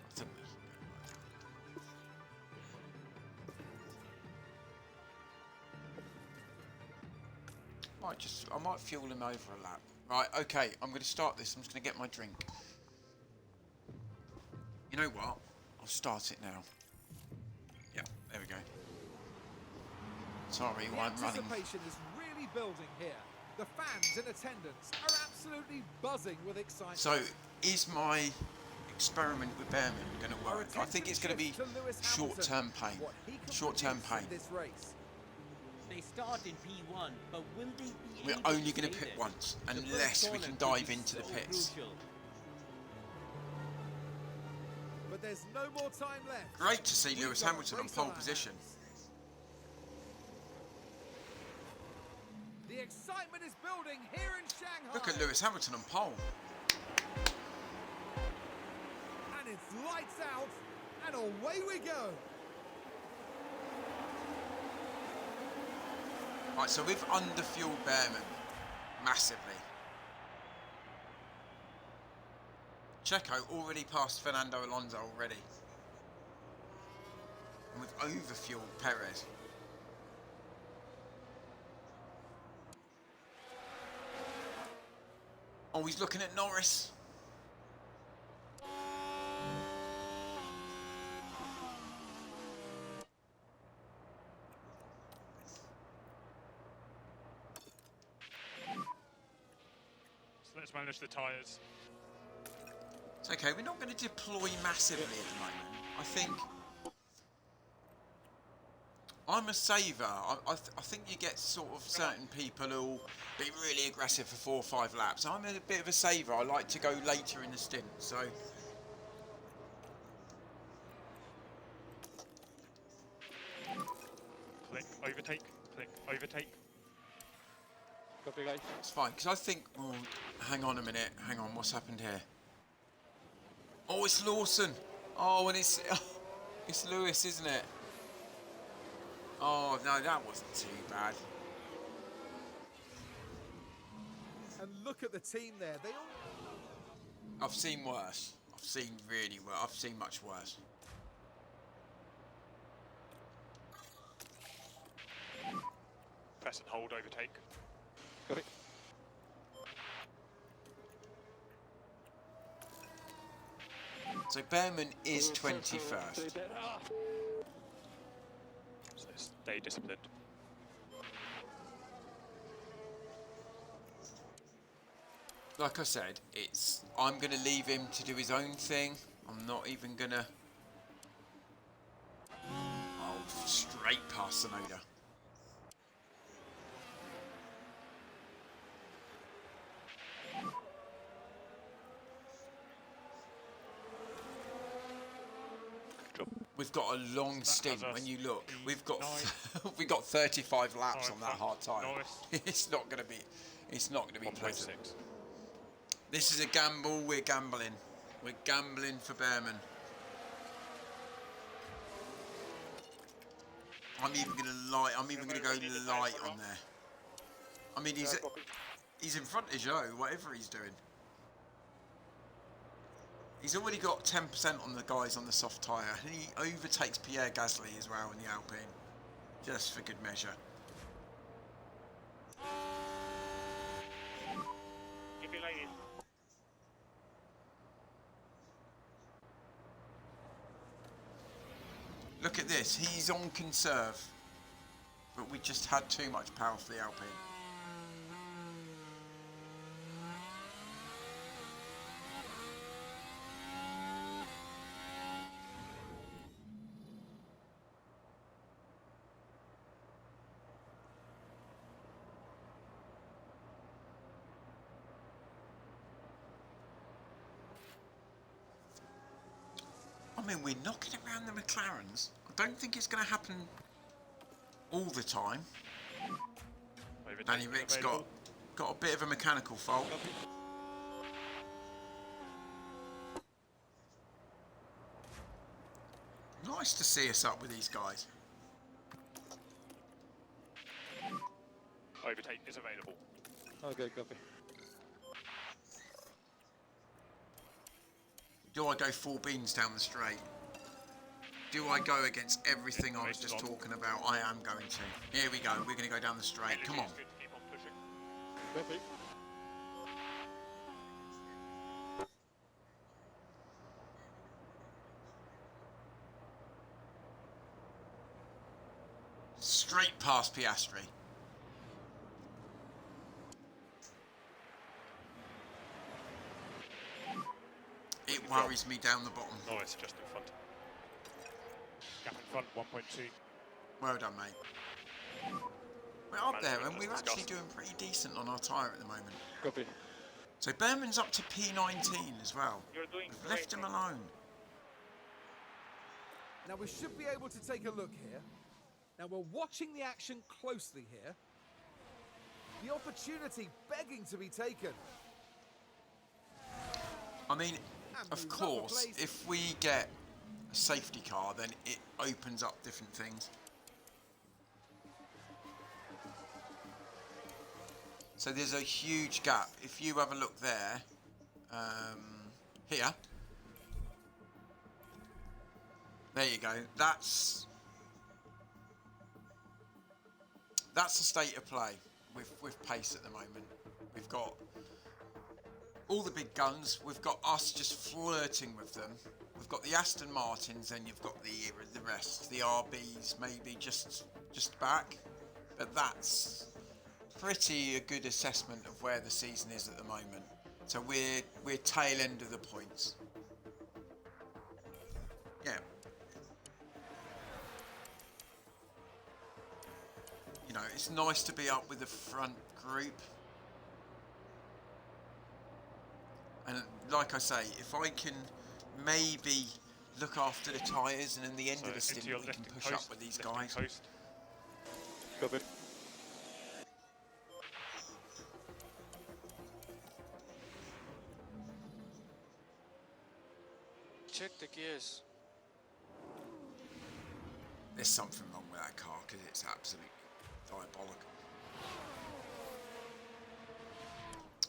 A: I think we I might fuel him over a lap. Right, okay, I'm going to start this. I'm just going to get my drink. You know what? I'll start it now. Yeah, there we go. Sorry,
C: The
A: I'm running.
C: anticipation is really building here. The fans in attendance are absolutely buzzing with excitement.
A: So, is my experiment with Bearman going to work? I think it's going to be short-term pain. Short-term pain.
C: This race.
E: They start in P1, but will they be
A: We're
E: able
A: only
E: to
A: going to
E: stay
A: pit
E: there?
A: once,
E: The first
A: unless we
E: corner
A: can
E: could
A: dive
E: be
A: into the
E: so
A: pits.
E: crucial.
C: But there's no more time left.
A: Great to see
C: We've
A: Lewis
C: got a
A: Hamilton on
C: race
A: pole
C: our
A: position.
C: hands. The excitement is building here in Shanghai.
A: Look at Lewis Hamilton on pole.
C: And it's lights out, and away we go.
A: Right, so we've underfueled Bearman massively. Checo already passed Fernando Alonso already. And we've overfueled Perez. Oh, he's looking at Norris.
B: So let's manage the tyres.
A: It's okay, we're not going to deploy massively at the moment. I think I'm a saver. I think you get sort of certain people who'll be really aggressive for 4 or 5 laps. I'm a bit of a saver. I like to go later in the stint, so
B: Click, overtake,
D: Copy, guys.
A: it's fine. Because I think, oh, hang on a minute. Hang on, what's happened here? Oh, it's Lawson. Oh, and it's Lewis, isn't it? Oh, no, that wasn't too bad.
C: And look at the team there. They all...
A: I've seen worse. I've seen really worse. I've seen much worse.
B: press and hold, overtake.
D: Copy.
A: So Bearman is 21st.
B: So stay disciplined.
A: Like I said, I'm going to leave him to do his own thing. I'm not even going to... Oh, straight past Sonoda. We've got a long stint when you look. We've got we got 35 laps on that hard tyre. It's not going to be pleasant.
B: 1.6.
A: This is a gamble. We're gambling. We're gambling for Bearman. I'm even going to go light on there. I mean, he's in front of Joe, whatever he's doing. He's already got 10% on the guys on the soft tyre, and he overtakes Pierre Gasly as well in the Alpine, just for good measure.
F: Keep it like this.
A: Look at this, he's on conserve, but we just had too much power for the Alpine. I mean, we're knocking around the McLarens. I don't think it's going to happen all the time.
B: Overtake
A: Danny Rick's
B: available.
A: got a bit of a mechanical fault. nice to see us up with these guys.
B: Overtake is available.
D: Okay, copy.
A: Do I go full beans down the straight? Do I go against everything I was just talking about? I am going to. Here we go. We're going to go down the straight. Come on.
B: Energy is good to keep on pushing.
D: Copy.
A: Straight past Piastri. It worries me down the bottom.
B: Oh, it's just in front. Gap in front, 1.2.
A: Well done, mate. We're up there and we're actually doing pretty decent on our tyre at the moment.
D: Copy.
A: So Behrman's up to P19 as well.
F: You're doing
A: We've
F: great.
A: left him alone.
C: Now we should be able to take a look here. Now we're watching the action closely here. The opportunity begging to be taken.
A: I mean, of course, if we get a safety car, then it opens up different things. So there's a huge gap. If you have a look there, here. There you go. That's the state of play with pace at the moment. We've got all the big guns. We've got us just flirting with them. We've got the Aston Martins, and you've got the rest, the RBs maybe just back. But that's pretty a good assessment of where the season is at the moment. So we're tail end of the points. Yeah. You know, it's nice to be up with the front group. And like I say, if I can maybe look after the tyres, and in the end of the stint we can push up with these guys.
D: Copy.
G: Check the gears.
A: There's something wrong with that car because it's absolutely diabolical.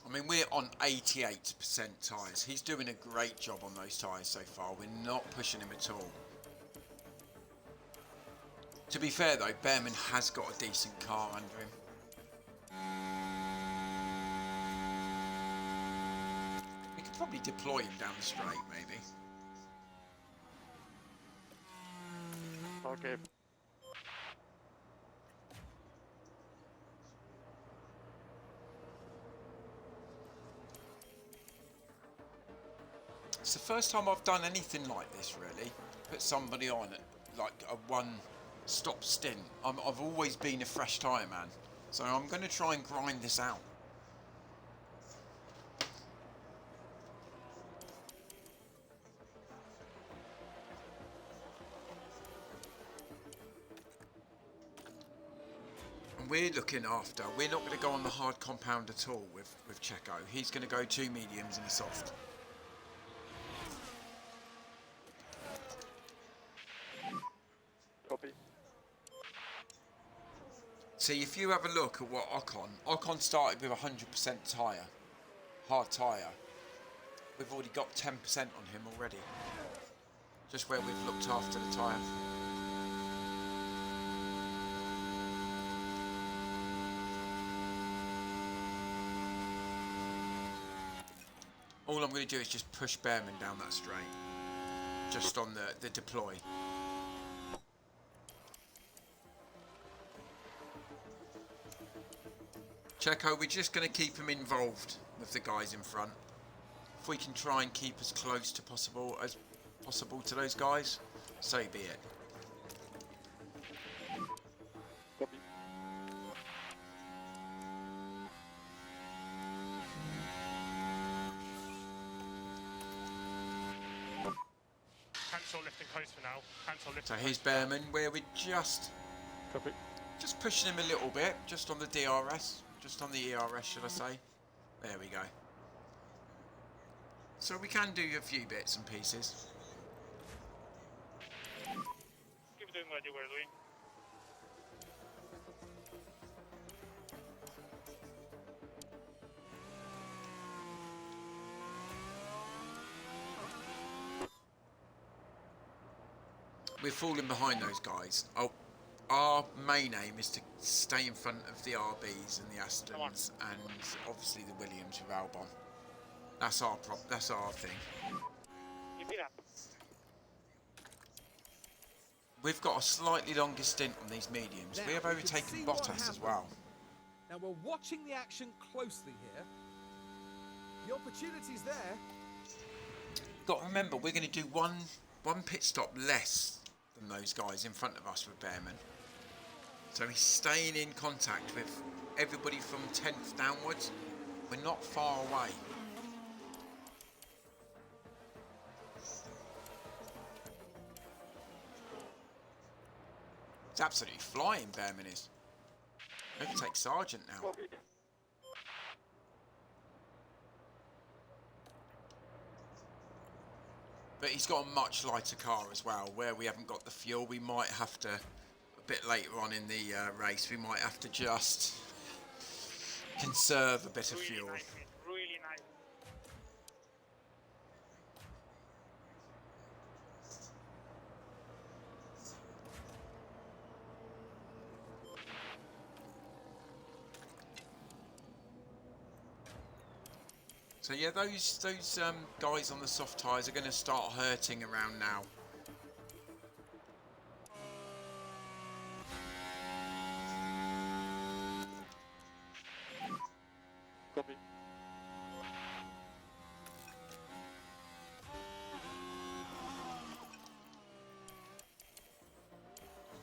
A: I mean, we're on 88% tyres. He's doing a great job on those tyres so far. We're not pushing him at all. To be fair though, Behrman has got a decent car under him. We could probably deploy him down the straight, maybe.
D: Okay.
A: It's the first time I've done anything like this, really. Put somebody on it, like a one-stop stint. I've always been a fresh tyre man, so I'm going to try and grind this out. And we're looking after. We're not going to go on the hard compound at all with Checo. He's going to go 2 mediums and a soft.
D: Copy.
A: See, if you have a look at what Ocon started with 100% tyre, hard tyre. We've already got 10% on him already. Just where we've looked after the tyre. All I'm going to do is just push Behrman down that straight. Just on the deploy. Checo, we're just going to keep him involved with the guys in front. If we can try and keep as close to possible to those guys, so be it.
D: Copy.
B: Cancel lifting coast for now. Cancel lifting
A: So here's Behrman, where we're just
D: Copy.
A: pushing him a little bit, just on the DRS, just on the ERS, should I say. There we go. So we can do a few bits and pieces.
F: Keep doing what you were doing.
A: We're falling behind those guys. Oh, our main aim is to stay in front of the RBs and the Astons, and obviously the Williams with Albon. That's our That's our thing.
F: Keep it up.
A: We've got a slightly longer stint on these mediums.
C: Now,
A: We have
C: we can
A: overtaken
C: see what
A: Bottas as
C: happened.
A: well.
C: Now we're watching the action closely here. The opportunity's there.
A: Got to remember, we're going to do one pit stop less than those guys in front of us with Behrman. So he's staying in contact with everybody from 10th downwards. We're not far away. It's absolutely flying, Behrman is. Overtake Sargent now. But he's got a much lighter car as well. Where we haven't got the fuel, we might have to, a bit later on in the race, we might have to just conserve a bit of
F: Really
A: fuel.
F: nice, mate. Really nice.
A: So yeah, those guys on the soft tyres are going to start hurting around now.
D: Copy.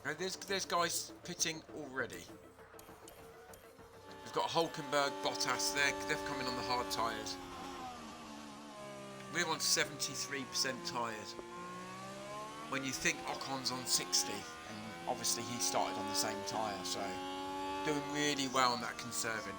A: Now, there's guys pitting already. We've got Hulkenberg, Bottas. They've come in on the hard tyres. We're on 73% tyres. When you think Ocon's on 60, and obviously he started on the same tyre, so doing really well on that conserving.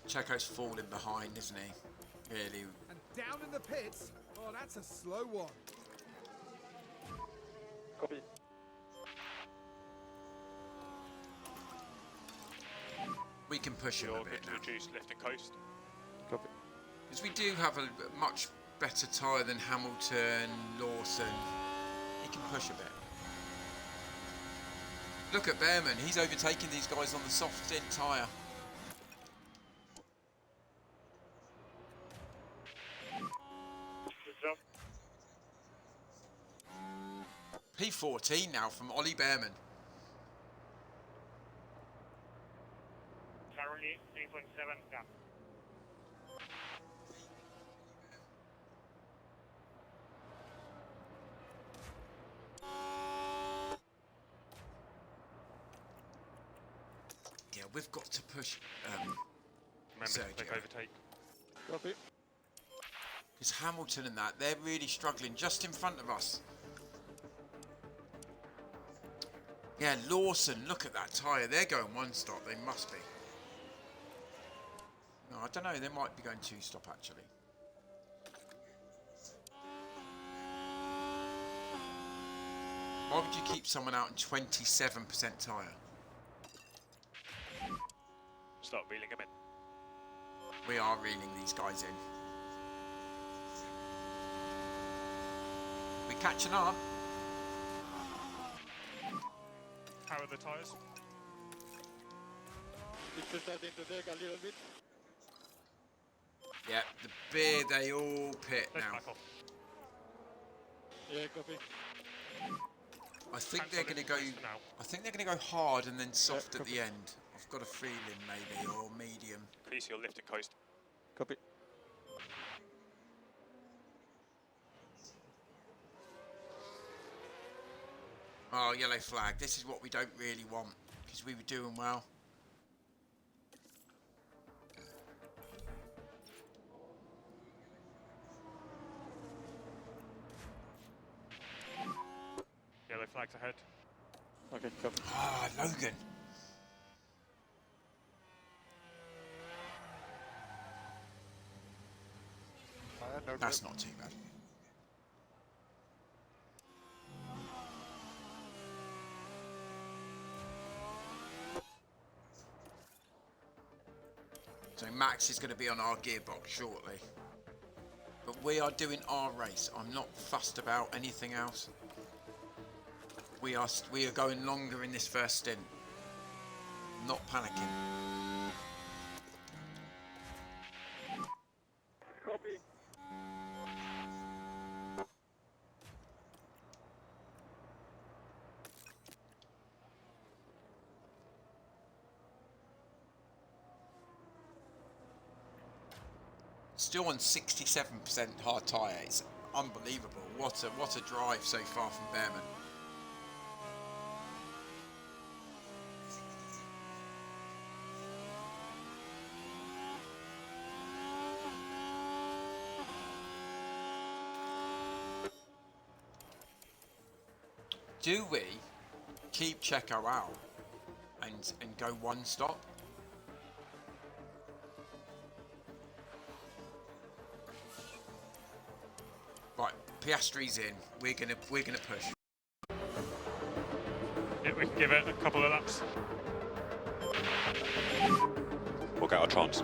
A: Checo's falling behind, isn't he? Really.
C: And down in the pits. Oh, that's a slow one.
D: Copy.
A: We can push him
B: You're
A: a bit
B: good to
A: now.
B: reduce lift and coast.
D: Copy.
A: Because we do have a much better tyre than Hamilton, Lawson. He can push a bit. Look at Behrman, he's overtaking these guys on the soft thin tyre.
F: Good job.
A: P14 now from Ollie Behrman.
F: Currently 3.7 gap.
A: Yeah, we've got to push
B: Remember to click
A: Sergio.
B: overtake.
D: Copy.
A: Because Hamilton and that, they're really struggling just in front of us. Yeah, Lawson, look at that tyre. They're going one stop, they must be. No, I don't know, they might be going two stop actually. Why would you keep someone out in 27% tyre?
B: Start reeling them in.
A: We are reeling these guys in. We're catching up.
B: How are the tyres?
D: It's starting to take a little bit.
A: Yeah, the beer, they all pit
B: Let's
A: now.
B: back off.
D: Yeah, copy.
A: I think
B: Cancel
A: they're going to
B: lift
A: go.
B: and coast for now.
A: I think they're going to go hard and then soft at
D: copy.
A: the end. I've got a feeling maybe, or medium.
B: Increase your lift and coast.
D: Copy.
A: Oh, yellow flag. This is what we don't really want because we were doing well.
B: Yellow flags ahead.
D: Okay, copy.
A: Ah, Logan.
D: No
A: That's
D: grip.
A: not too bad. So Max is going to be on our gearbox shortly. But we are doing our race. I'm not fussed about anything else. We are going longer in this first stint. Not panicking.
F: Copy.
A: Still on 67% hard tyre. It's unbelievable. What a drive so far from Behrman. Do we keep Checo out and go one stop? Right, Piastri's in. We're gonna push.
B: Yeah, we can give it a couple of laps. We'll get our chance.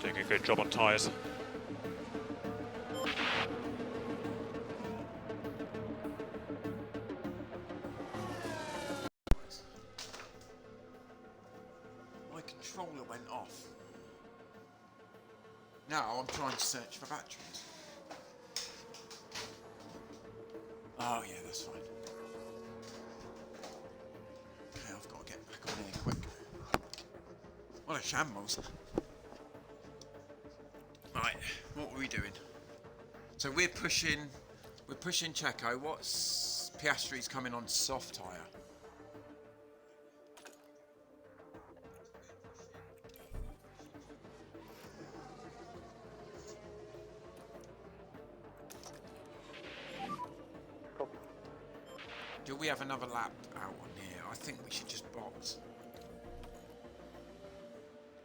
B: Doing a good job on tyres.
A: My controller went off. Now I'm trying to search for batteries. Oh yeah, that's fine. Okay, I've got to get back on here quick. What a shambles. Right, what are we doing? So we're pushing Checo. What's Piastri's coming on soft tyre? Do we have another lap out on here? I think we should just box.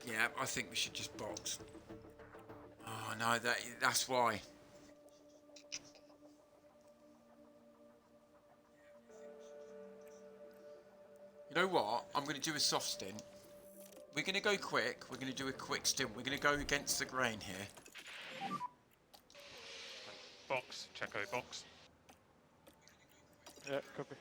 A: Yeah, I think we should just box. Oh no, that's why. You know what? I'm going to do a soft stint. We're going to go quick. We're going to do a quick stint. We're going to go against the grain here.
B: Box, Checo, box.
D: Yeah, copy.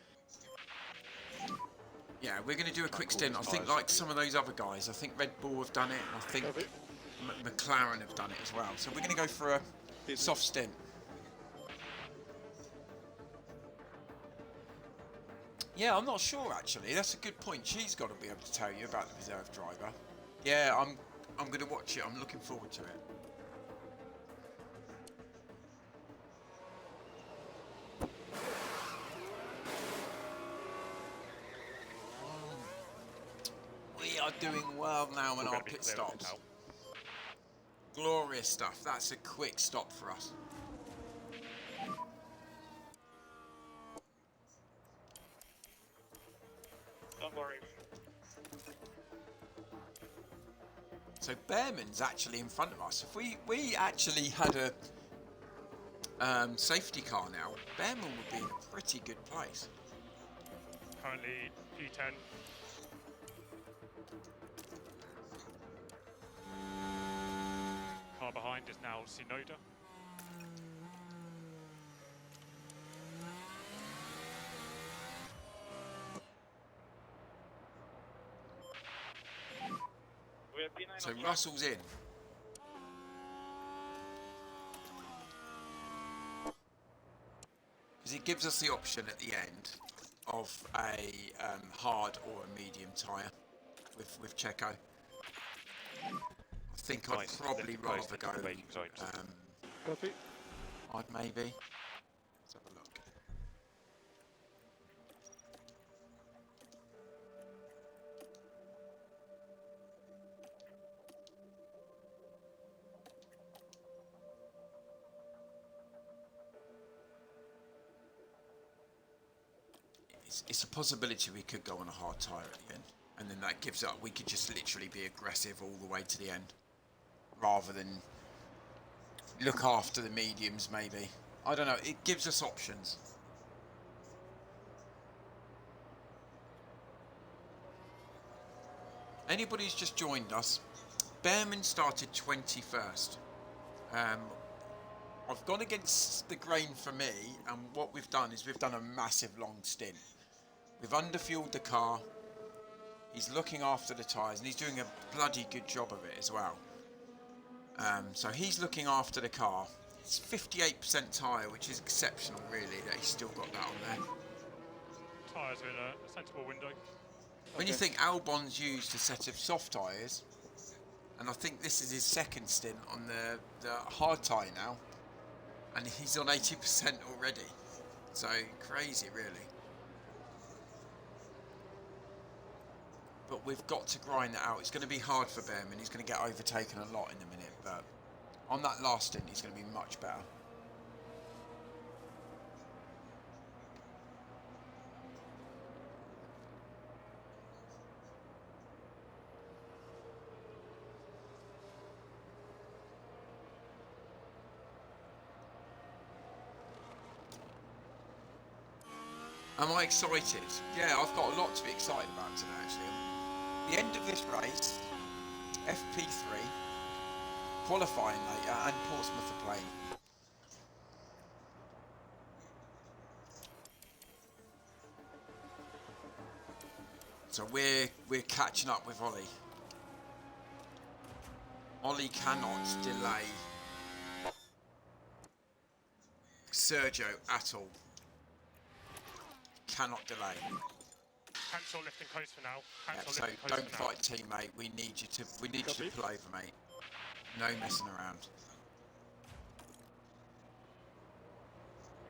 A: Yeah, we're going to do a quick stint. I think like some of those other guys. I think Red Bull have done it. And I think
D: Copy.
A: McLaren have done it as well. So we're going to go for a soft stint. Yeah, I'm not sure actually. That's a good point. She's got to be able to tell you about the reserve driver. Yeah, I'm going to watch it. I'm looking forward to it. We are doing well now in our pit stops. Glorious stuff. That's a quick stop for us.
F: Don't worry.
A: So Behrman's actually in front of us. If we actually had a safety car now, Behrman would be in a pretty good place.
B: Currently P10. Car behind is now Sinoda.
F: We have P9
A: So
F: on track.
A: Russell's in. Because it gives us the option at the end of a hard or a medium tyre with Checo. I think I'd
B: Nice,
A: probably
B: getting close
A: rather
B: to
A: go
B: the braking zones.
D: Copy.
A: hard maybe. Let's have a look. It's a possibility we could go on a hard tyre at the end, and then that gives up. We could just literally be aggressive all the way to the end, rather than look after the mediums. Maybe, I don't know. It gives us options. Anybody who's just joined us, Behrman started 21st. I've gone against the grain for me, and what we've done is we've done a massive long stint. We've underfueled the car. He's looking after the tyres, and he's doing a bloody good job of it as well. So he's looking after the car. It's 58% tyre, which is exceptional, really, that he's still got that on there.
B: Tyres are in a sensible window.
A: When you think Albon's used a set of soft tyres, and I think this is his second stint on the hard tyre now, and he's on 80% already. So crazy, really. But we've got to grind that out. It's going to be hard for Behrman. He's going to get overtaken a lot in a minute, but on that last stint, he's going to be much better. Am I excited? Yeah, I've got a lot to be excited about today, actually. The end of this race, FP3, qualifying later, and Portsmouth are playing. So we're catching up with Ollie. Ollie cannot delay Sergio at all. Cannot delay.
B: Cancel lifting coast for now. Cancel
A: So
B: lifting coast
A: don't
B: for now.
A: fight, teammate. We need you to pull over, mate. No messing around.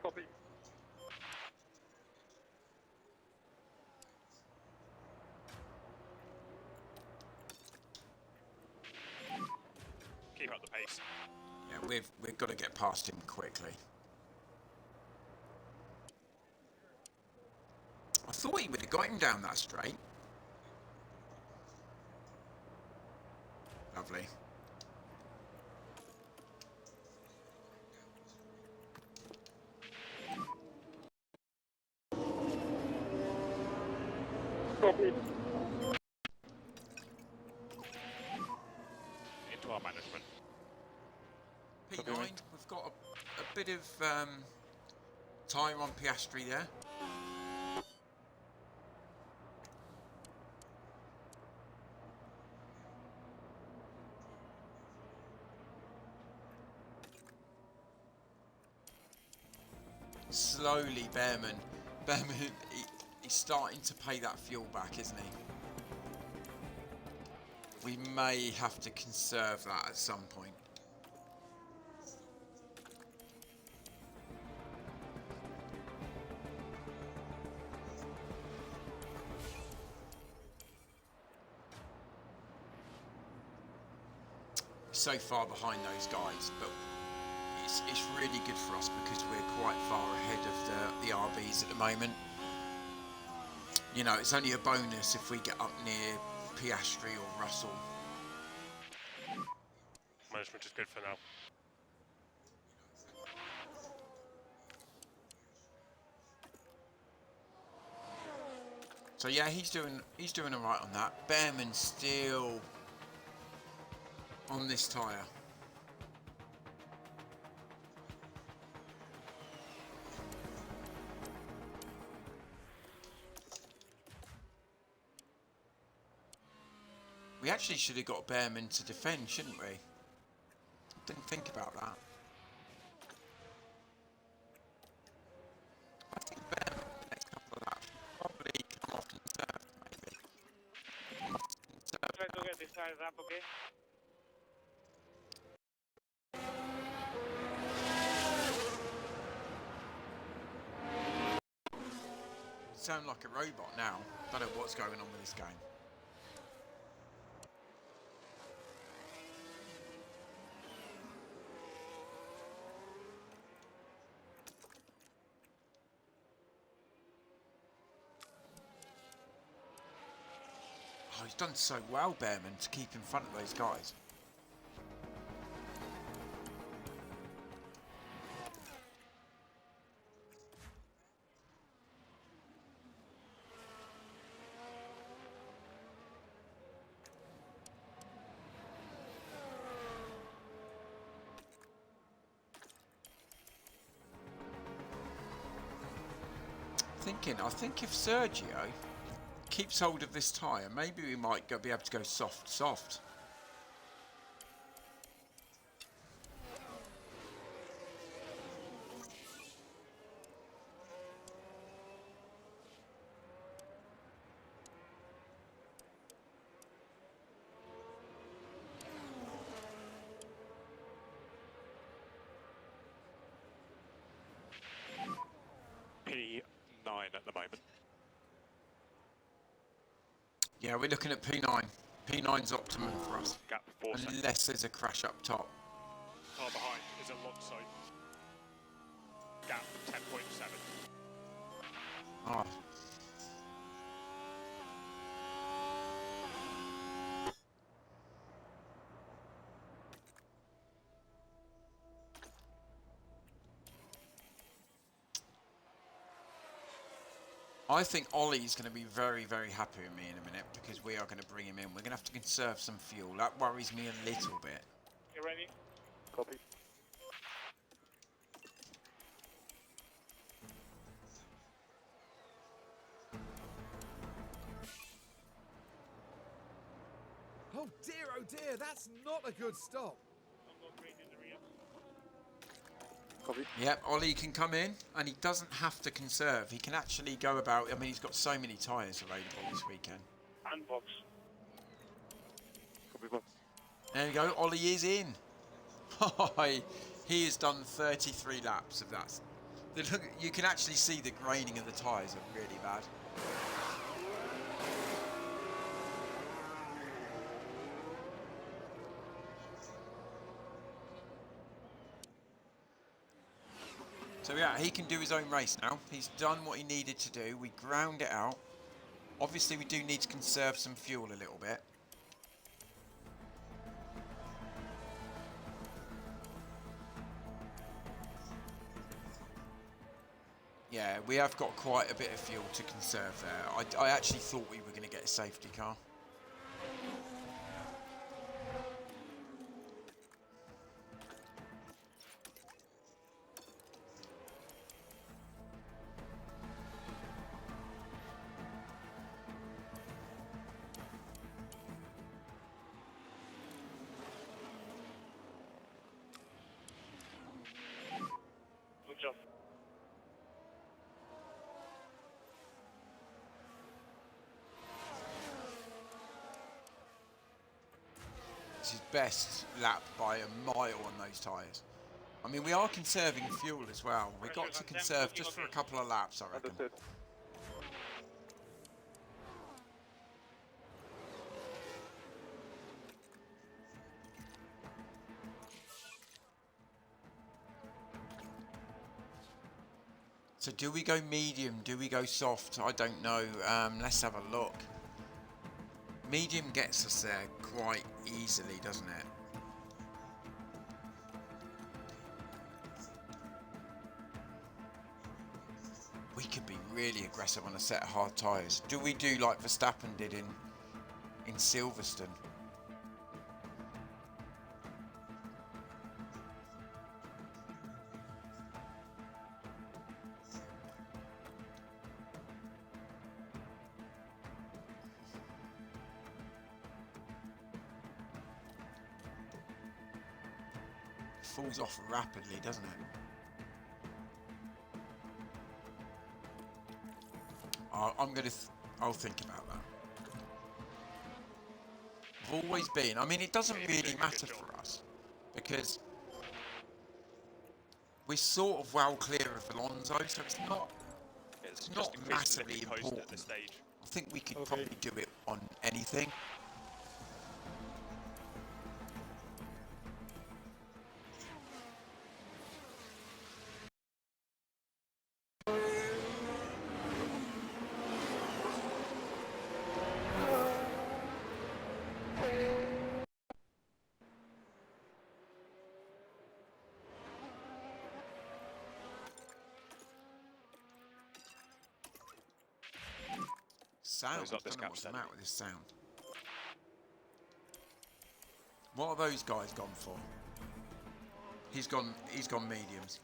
F: Copy.
B: Keep up the pace.
A: Yeah, we've got to get past him quickly. I thought he would have got him down that straight. Lovely.
F: Copy.
B: Into our management.
A: P9, we've got a bit of tyre on Piastri there. Slowly, Behrman, he's starting to pay that fuel back, isn't he? We may have to conserve that at some point. So far behind those guys, but it's really good for us because we're quite far ahead of the RBs at the moment. You know, it's only a bonus if we get up near Piastri or Russell.
B: Management is good for now.
A: So yeah, he's doing all right on that. Behrman's still on this tyre. We actually should have got Behrman to defend, shouldn't we? Didn't think about that. I think Behrman, the next couple of laps,
F: This side is up, okay?
A: Sound like a robot now. Don't know what's going on with this game. Oh, he's done so well, Behrman, to keep in front of those guys. I think if Sergio keeps hold of this tyre, maybe we might be able to go soft.
B: P9 at the moment.
A: Yeah, we're looking at P9. P9's optimum for us.
B: Gap 4 seconds.
A: Unless there's a crash up top.
B: Far behind is Alonso. Gap 10.7.
A: Oh. I think Ollie's going to be very, very happy with me in a minute because we are going to bring him in. We're going to have to conserve some fuel. That worries me a little bit.
F: You ready?
D: Copy.
C: Oh dear, that's not a good stop.
F: Don't go crazy in the rear.
D: Copy.
A: Yep, Ollie can come in and he doesn't have to conserve. He can actually go about. I mean, he's got so many tyres available this weekend.
F: And box.
D: Copy box.
A: There you go, Ollie is in. He has done 33 laps of that. Look, you can actually see the graining of the tyres are really bad. So yeah, he can do his own race now. He's done what he needed to do. We ground it out. Obviously we do need to conserve some fuel a little bit. Yeah, we have got quite a bit of fuel to conserve there. I actually thought we were going to get a safety car.
F: Good job.
A: This is best lap by a mile on those tyres. I mean, we are conserving fuel as well. We've got to conserve just for a couple of laps, I reckon.
D: Understood.
A: So do we go medium? Do we go soft? I don't know. Let's have a look. Medium gets us there quite easily, doesn't it? We could be really aggressive on a set of hard tyres. Do we do like Verstappen did in Silverstone? Falls off rapidly, doesn't it? I'll think about that. I've always been. I mean, it doesn't
B: Yeah, you're
A: really
B: doing a
A: matter
B: good job.
A: for us because we're sort of well clear of Alonso, so it's not
B: It's
A: not
B: just increased the
A: massively
B: lifting post
A: important.
B: at this stage.
A: I think we could
D: Okay.
A: probably do it on anything. Sound.
B: Close up
A: I
B: this
A: don't know
B: gap
A: what's the matter
B: steadily.
A: with this sound. What are those guys gone for? He's gone mediums.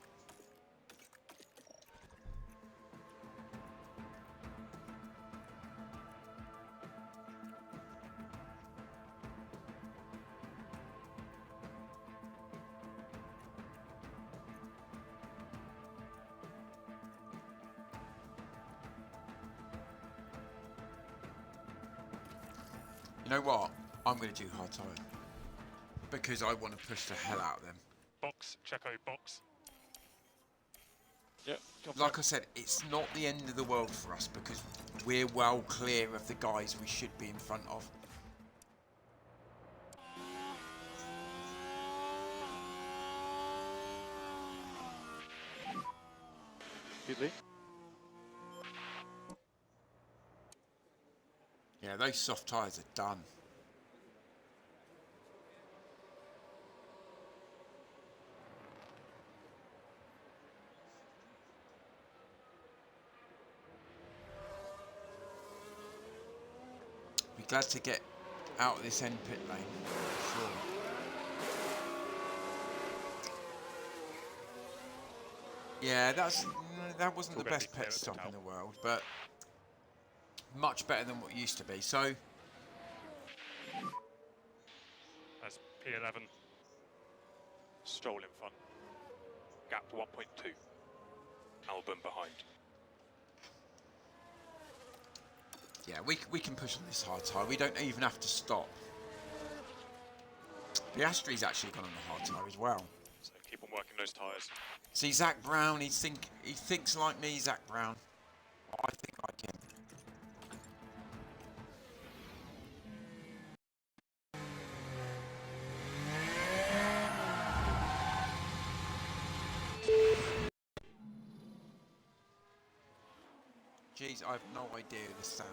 A: You know what? I'm going to do hard tire because I want to push the hell out of them.
B: Box, Checo, box.
D: Yeah, confirm.
A: Like I said, it's not the end of the world for us because we're well clear of the guys we should be in front of.
D: Speedly.
A: Yeah, those soft tyres are done. Be glad to get out of this end pit lane, for sure. Yeah, that wasn't
B: Still
A: the
B: gonna be
A: best
B: clear
A: pit
B: at the
A: stop in
B: top.
A: the world, but much better than what it used to be. So
B: As P11. Stroll in front. Gap 1.2. Albon behind.
A: yeah, we can push on this hard tyre. We don't even have to stop. Piastri's actually gone on the hard tyre as well.
B: So keep on working those tyres.
A: See, Zach Brown, he thinks like me, Zach Brown. I think like him. Jeez, I have no idea the sound.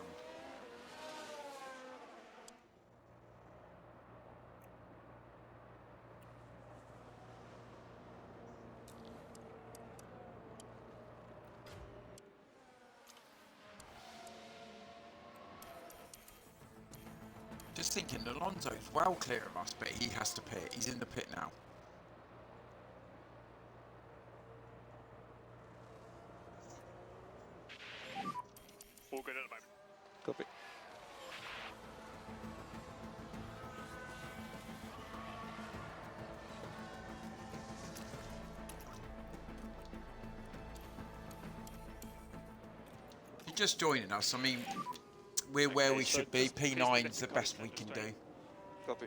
A: Just thinking, Alonso's well clear of us, but he has to pit. He's in the pit now.
B: All good at the moment.
D: Copy.
A: If you're just joining us, I mean, we're where
B: Okay,
A: we
B: so
A: should be.
B: just please
A: P9's the
B: lift
A: best
B: the
A: we
B: coast
A: can
B: end
A: do.
B: of
D: Copy.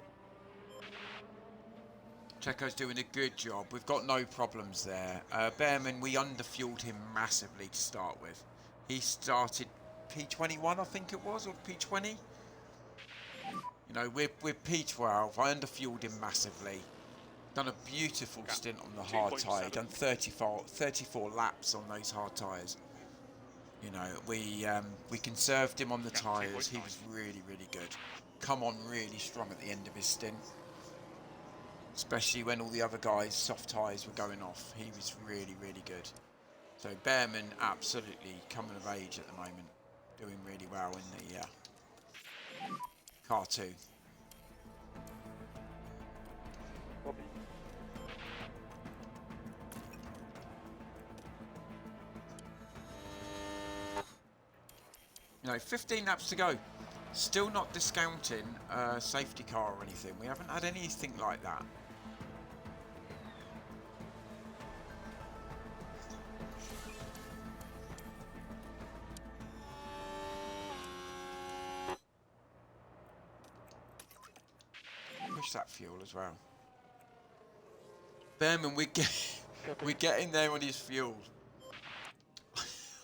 A: Checo's doing a good job. We've got no problems there. Behrman, we underfueled him massively to start with. He started P21, I think it was, or P20. You know, with P12, I underfueled him massively. Done a beautiful
B: Gap
A: stint on the hard
B: 2.7.
A: tyre. Done 34 laps on those hard tyres. You know, we conserved him on the
B: Gap
A: tyres. He
B: 2.9.
A: was really, really good. Come on really strong at the end of his stint. Especially when all the other guys' soft tyres were going off. He was really, really good. So Behrman absolutely coming of age at the moment. Doing really well in the car 2.
D: Copy.
A: You know, 15 laps to go. Still not discounting safety car or anything. We haven't had anything like that. finish that fuel as well. Behrman, we're getting there on his fuel.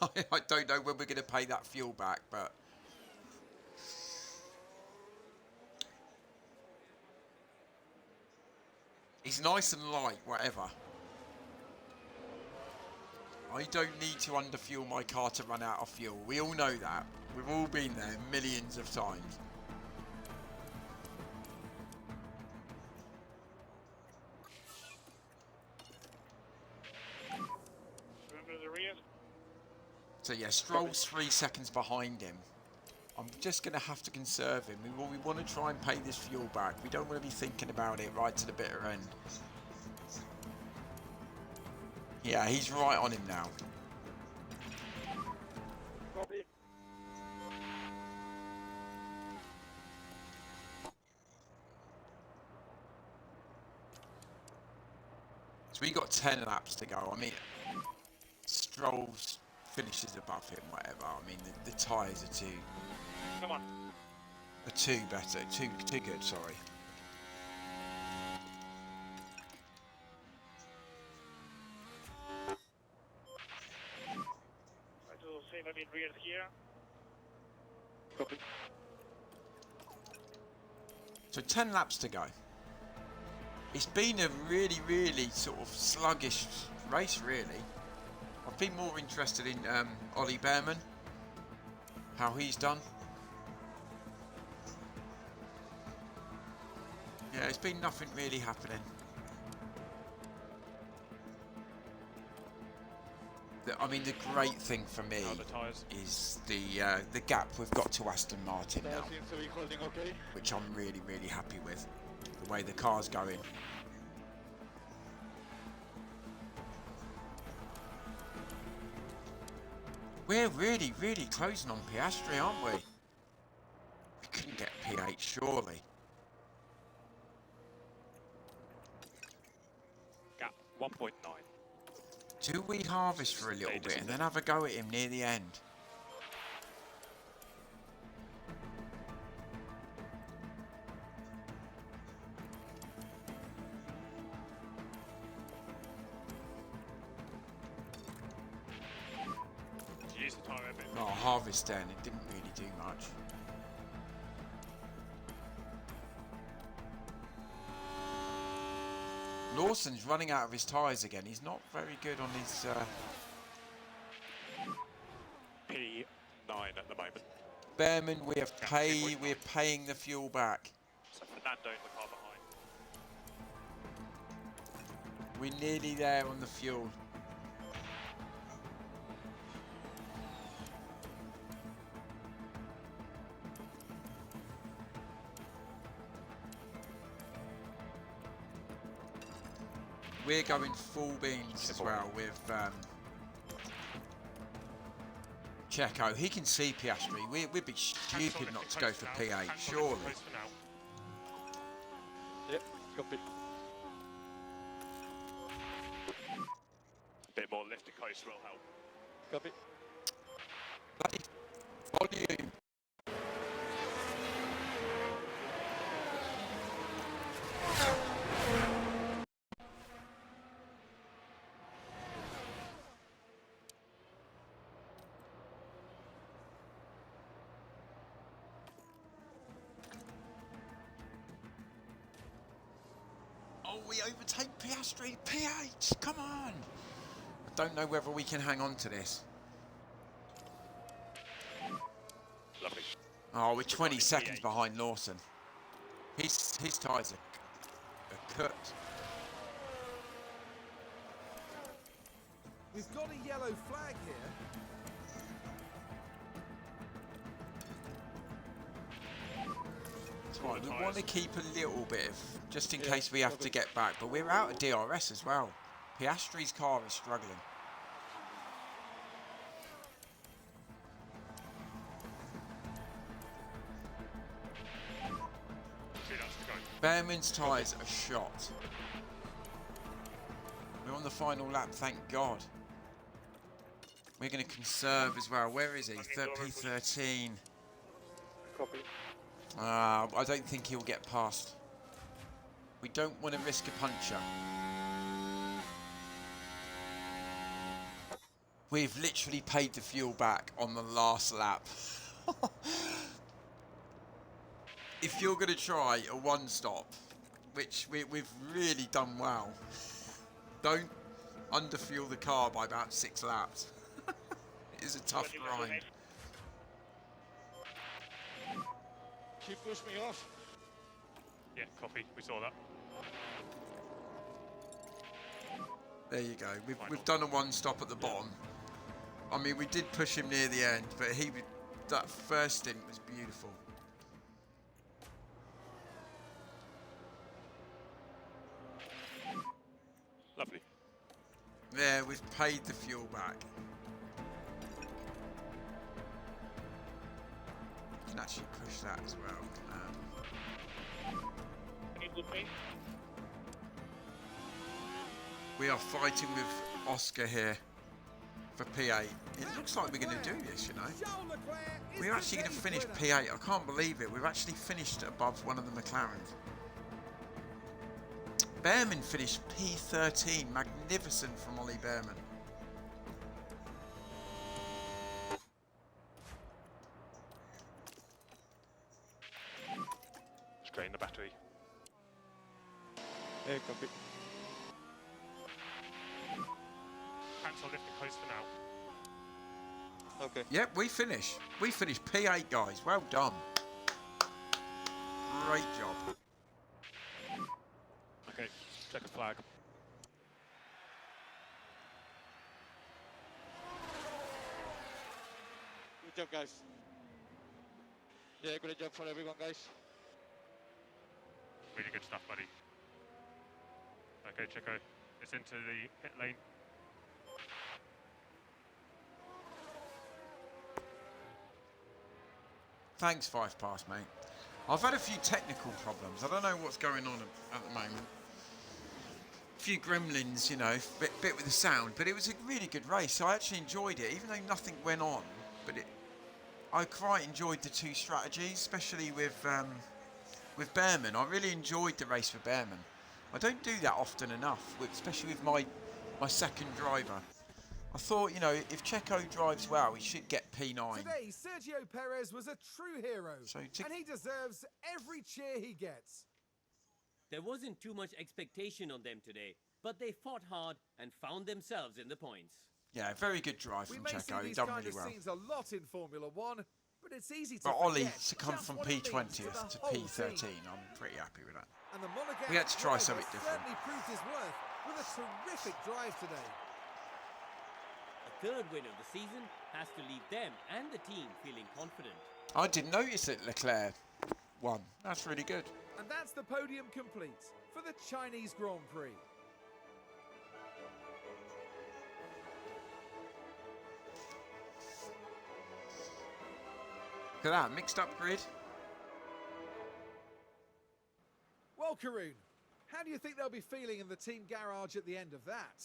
A: I don't know when we're going to pay that fuel back, but he's nice and light, whatever. I don't need to underfuel my car to run out of fuel. We all know that. We've all been there millions of times.
F: Remember the rear?
A: So yeah, Stroll's 3 seconds behind him. I'm just going to have to conserve him. We want to try and pay this fuel back. We don't want to be thinking about it right to the bitter end. Yeah, he's right on him now.
F: Copy.
A: So we got 10 laps to go. I mean, Stroll's finishes above him, whatever. I mean, the tyres are
F: Come on.
A: too better, too good. Sorry.
F: Try to save a bit rear here.
D: Copy.
A: So 10 laps to go. It's been a really sort of sluggish race, really. I've been more interested in Ollie Behrman, how he's done. Yeah, it's been nothing really happening. I mean, the great thing for me
B: Now the tyres.
A: is the gap we've got to Aston Martin now,
D: Seems to be holding okay.
A: which I'm really happy with. The way the car's going. We're really closing on Piastri, aren't we? We couldn't get P8, surely.
B: Gap 1.9.
A: Do we harvest for a little bit and then have a go at him near the end?
B: Use the tyre a bit.
A: Oh, harvest then, it didn't really do much. Lawson's running out of his tyres again. He's not very good on his...
B: P9 at the moment.
A: Behrman, we're paying the fuel back.
B: So Fernando in the car behind.
A: We're nearly there on the fuel. We're going full beans as well with Checo. He can see Piastri. We'd be stupid not to go for P8, surely.
D: Yep, copy.
B: A bit more lift to coast will help.
D: Copy.
A: Bloody volume. Oh, we overtake Piastri. P8, come on. I don't know whether we can hang on to this.
B: Lovely.
A: Oh, we're 20 seconds behind Lawson. His tyres are cooked.
C: We've got a yellow flag here.
A: Right, we want to keep a little bit of, just in case we have to get back, but we're out of DRS as well. Piastri's car is struggling. Behrman's tyres are shot. We're on the final lap, thank God. We're going to conserve as well. Where is he? P13.
D: Copy.
A: I don't think he'll get past. We don't want to risk a puncture. We've literally paid the fuel back on the last lap. If you're going to try a one-stop, which we've really done well, don't underfuel the car by about 6 laps. It is a tough grind.
D: She pushed me off.
B: Yeah, copy. We saw that.
A: There you go. We've done a one-stop at the bottom. I mean, we did push him near the end, but that first stint was beautiful.
B: Lovely.
A: There, we've paid the fuel back. You can actually push that as well.
F: Any good pace?
A: We are fighting with Oscar here for P8. It looks like we're going to do this, you know.
C: Charles Leclerc is
A: We're actually going to
C: the
A: finish
C: winner.
A: P8. I can't believe it. We've actually finished above one of the McLarens. Behrman finished P13. Magnificent from Ollie Behrman.
B: Straighten the battery.
D: Hey, copy.
B: Cancel lifting close for now.
D: Okay.
A: Yep, we finish. We finished P8, guys. Well done. Great job.
B: Okay, check a flag.
D: Good job, guys. Yeah, great job for everyone, guys.
B: Really good stuff, buddy. Okay, Checo. It's into the pit lane.
A: Thanks, 5 Pass, mate. I've had a few technical problems. I don't know what's going on at the moment. A few gremlins, you know, bit with the sound, but it was a really good race. So I actually enjoyed it, even though nothing went on. But I quite enjoyed the 2 strategies, especially with Behrman. I really enjoyed the race for Behrman. I don't do that often enough, especially with my second driver. I thought, you know, if Checo drives well, he should get P9.
C: Today, Sergio Perez was a true hero,
A: So
C: and he deserves every cheer he gets.
E: There wasn't too much expectation on them today, but they fought hard and found themselves in the points.
A: Yeah, very good drive
C: We
A: from
C: may see
A: Checo. He
C: these
A: done
C: kind
A: really
C: of
A: well.
C: scenes a lot in Formula One, but it's easy to
A: But Ollie
C: forget
A: to come
C: just
A: from
C: what it means to
A: P20th
C: the
A: to
C: whole
A: P13,
C: team.
A: I'm pretty happy with that.
C: And the Monegasque
A: We had to try
C: driver
A: something different.
C: certainly proved his worth with a terrific drive today.
E: A third win of the season has to leave them and the team feeling confident.
A: I didn't notice that Leclerc won. That's really good.
C: And that's the podium complete for the Chinese Grand Prix.
A: Look at that, mixed up grid.
C: Well, Karun, how do you think they'll be feeling in the team garage at the end of that?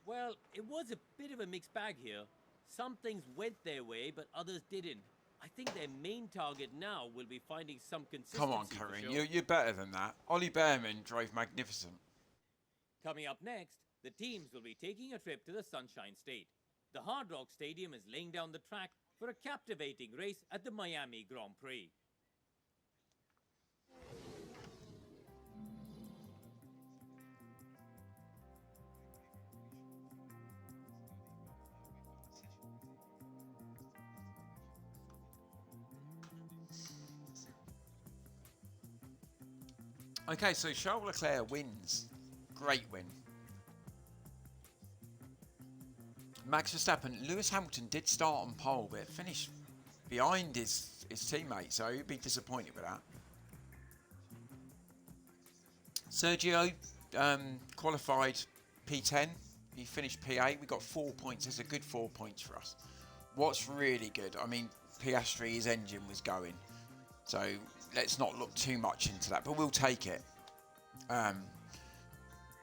E: Well, it was a bit of a mixed bag here. Some things went their way, but others didn't. I think their main target now will be finding some consistency.
A: Come on,
E: for
A: Karun,
E: sure.
A: you're better than that. Ollie Behrman drove magnificent.
E: Coming up next, the teams will be taking a trip to the Sunshine State. The Hard Rock Stadium is laying down the track for a captivating race at the Miami Grand Prix.
A: Okay, so Charles Leclerc wins. Great win. Max Verstappen, Lewis Hamilton did start on pole, but finished behind his teammate, so he'd be disappointed with that. Sergio qualified P10. He finished P8. We got 4 points. It's a good 4 points for us. What's really good, I mean, Piastri, his engine was going, so let's not look too much into that, but we'll take it.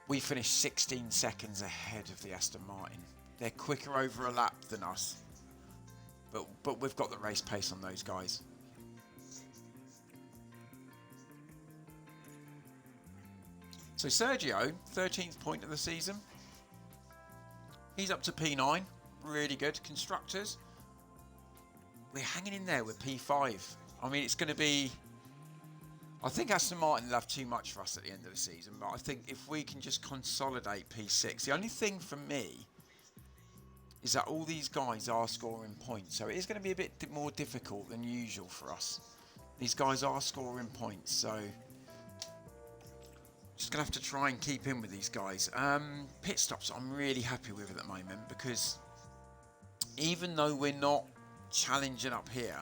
A: We finished 16 seconds ahead of the Aston Martin. They're quicker over a lap than us, but we've got the race pace on those guys. So Sergio, 13th point of the season. He's up to P9. Really good. Constructors. We're hanging in there with P5. I mean, it's going to be... I think Aston Martin will have too much for us at the end of the season, but I think if we can just consolidate P6, the only thing for me is that all these guys are scoring points, so it is going to be a bit more difficult than usual for us. These guys are scoring points, so just going to have to try and keep in with these guys. Pit stops I'm really happy with at the moment, because even though we're not challenging up here,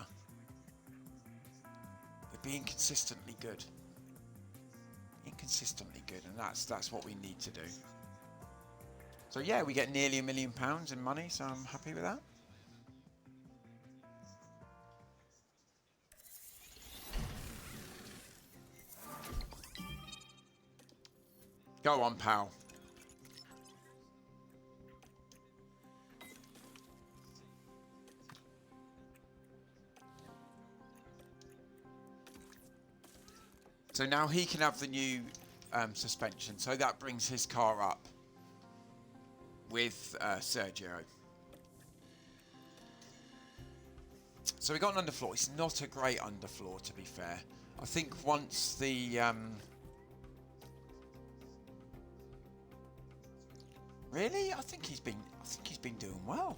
A: being consistently good. Inconsistently good, and that's what we need to do. So yeah, we get nearly £1 million in money, so I'm happy with that. Go on, pal. So now he can have the new suspension. So that brings his car up with Sergio. So we got an underfloor. It's not a great underfloor, to be fair. I think once the... Really? I think he's been doing well.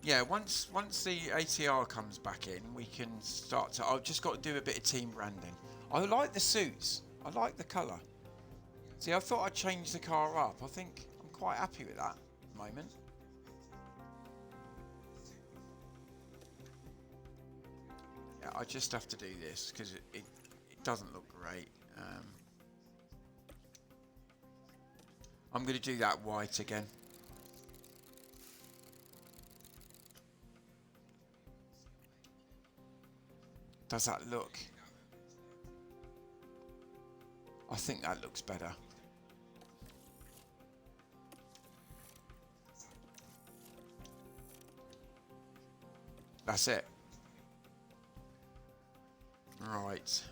A: Yeah, once the ATR comes back in, we can start to... I've just got to do a bit of team branding. I like the suits. I like the colour. See, I thought I'd change the car up. I think I'm quite happy with that at the moment. Yeah, I just have to do this because it doesn't look great. I'm going to do that white again. Does that look? I think that looks better. That's it. Right.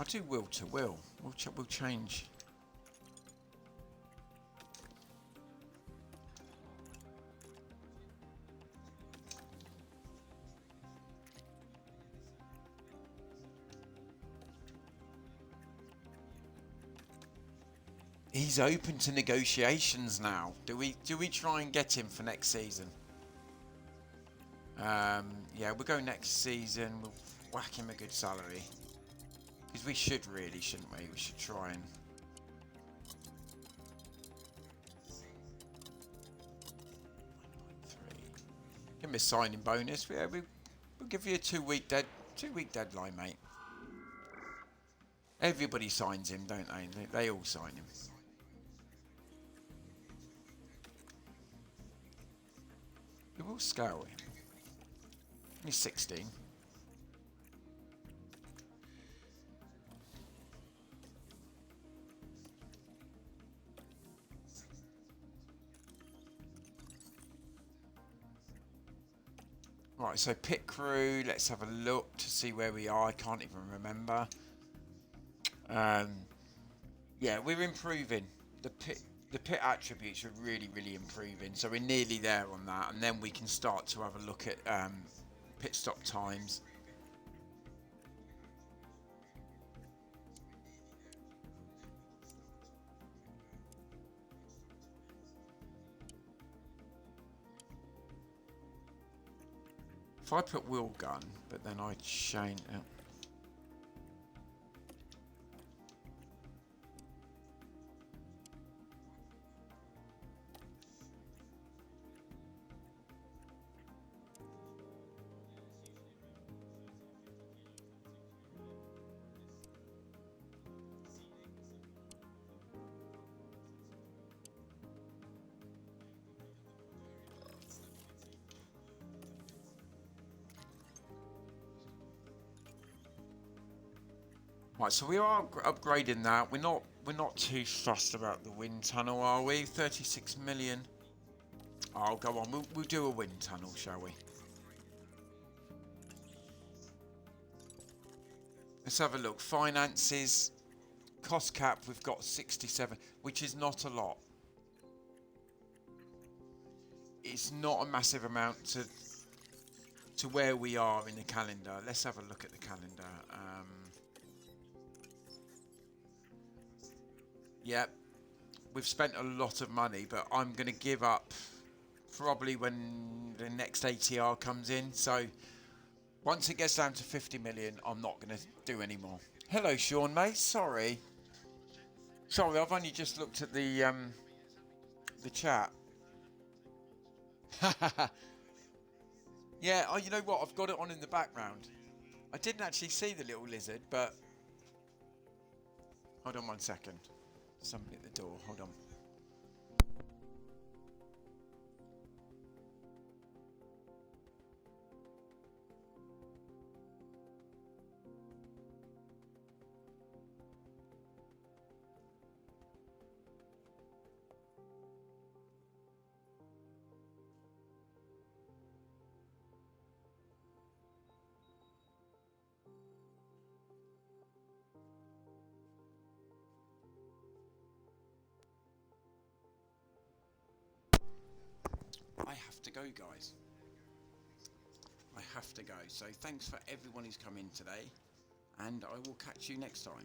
A: I do will to will. We'll change. He's open to negotiations now. Do we try and get him for next season? Yeah, we'll go next season. We'll whack him a good salary. Because we should really, shouldn't we? We should try and... Give him a signing bonus. Yeah, we'll give you a two-week deadline, mate. Everybody signs him, don't they? They all sign him. We will scale him. He's 16. Right, so pit crew, let's have a look to see where we are. I can't even remember. Yeah, we're improving. The pit attributes are really improving, so we're nearly there on that, and then we can start to have a look at pit stop times. If I put wheel gun, but then I chain it. Right, so we are upgrading that. We're not we're not too fussed about the wind tunnel, are we? 36 million. Oh, go on. We'll do a wind tunnel, shall we? Let's have a look. Finances. Cost cap, we've got 67, which is not a lot. It's not a massive amount to where we are in the calendar. Let's have a look at the calendar. Yep, we've spent a lot of money, but I'm going to give up probably when the next ATR comes in. So once it gets down to 50 million, I'm not going to do any more. Hello, Sean, mate. Sorry, I've only just looked at the chat. Yeah, oh, you know what? I've got it on in the background. I didn't actually see the little lizard, but... Hold on 1 second. Somebody at the door. Hold on. I have to go, guys. I have to go. So thanks for everyone who's come in today, and I will catch you next time.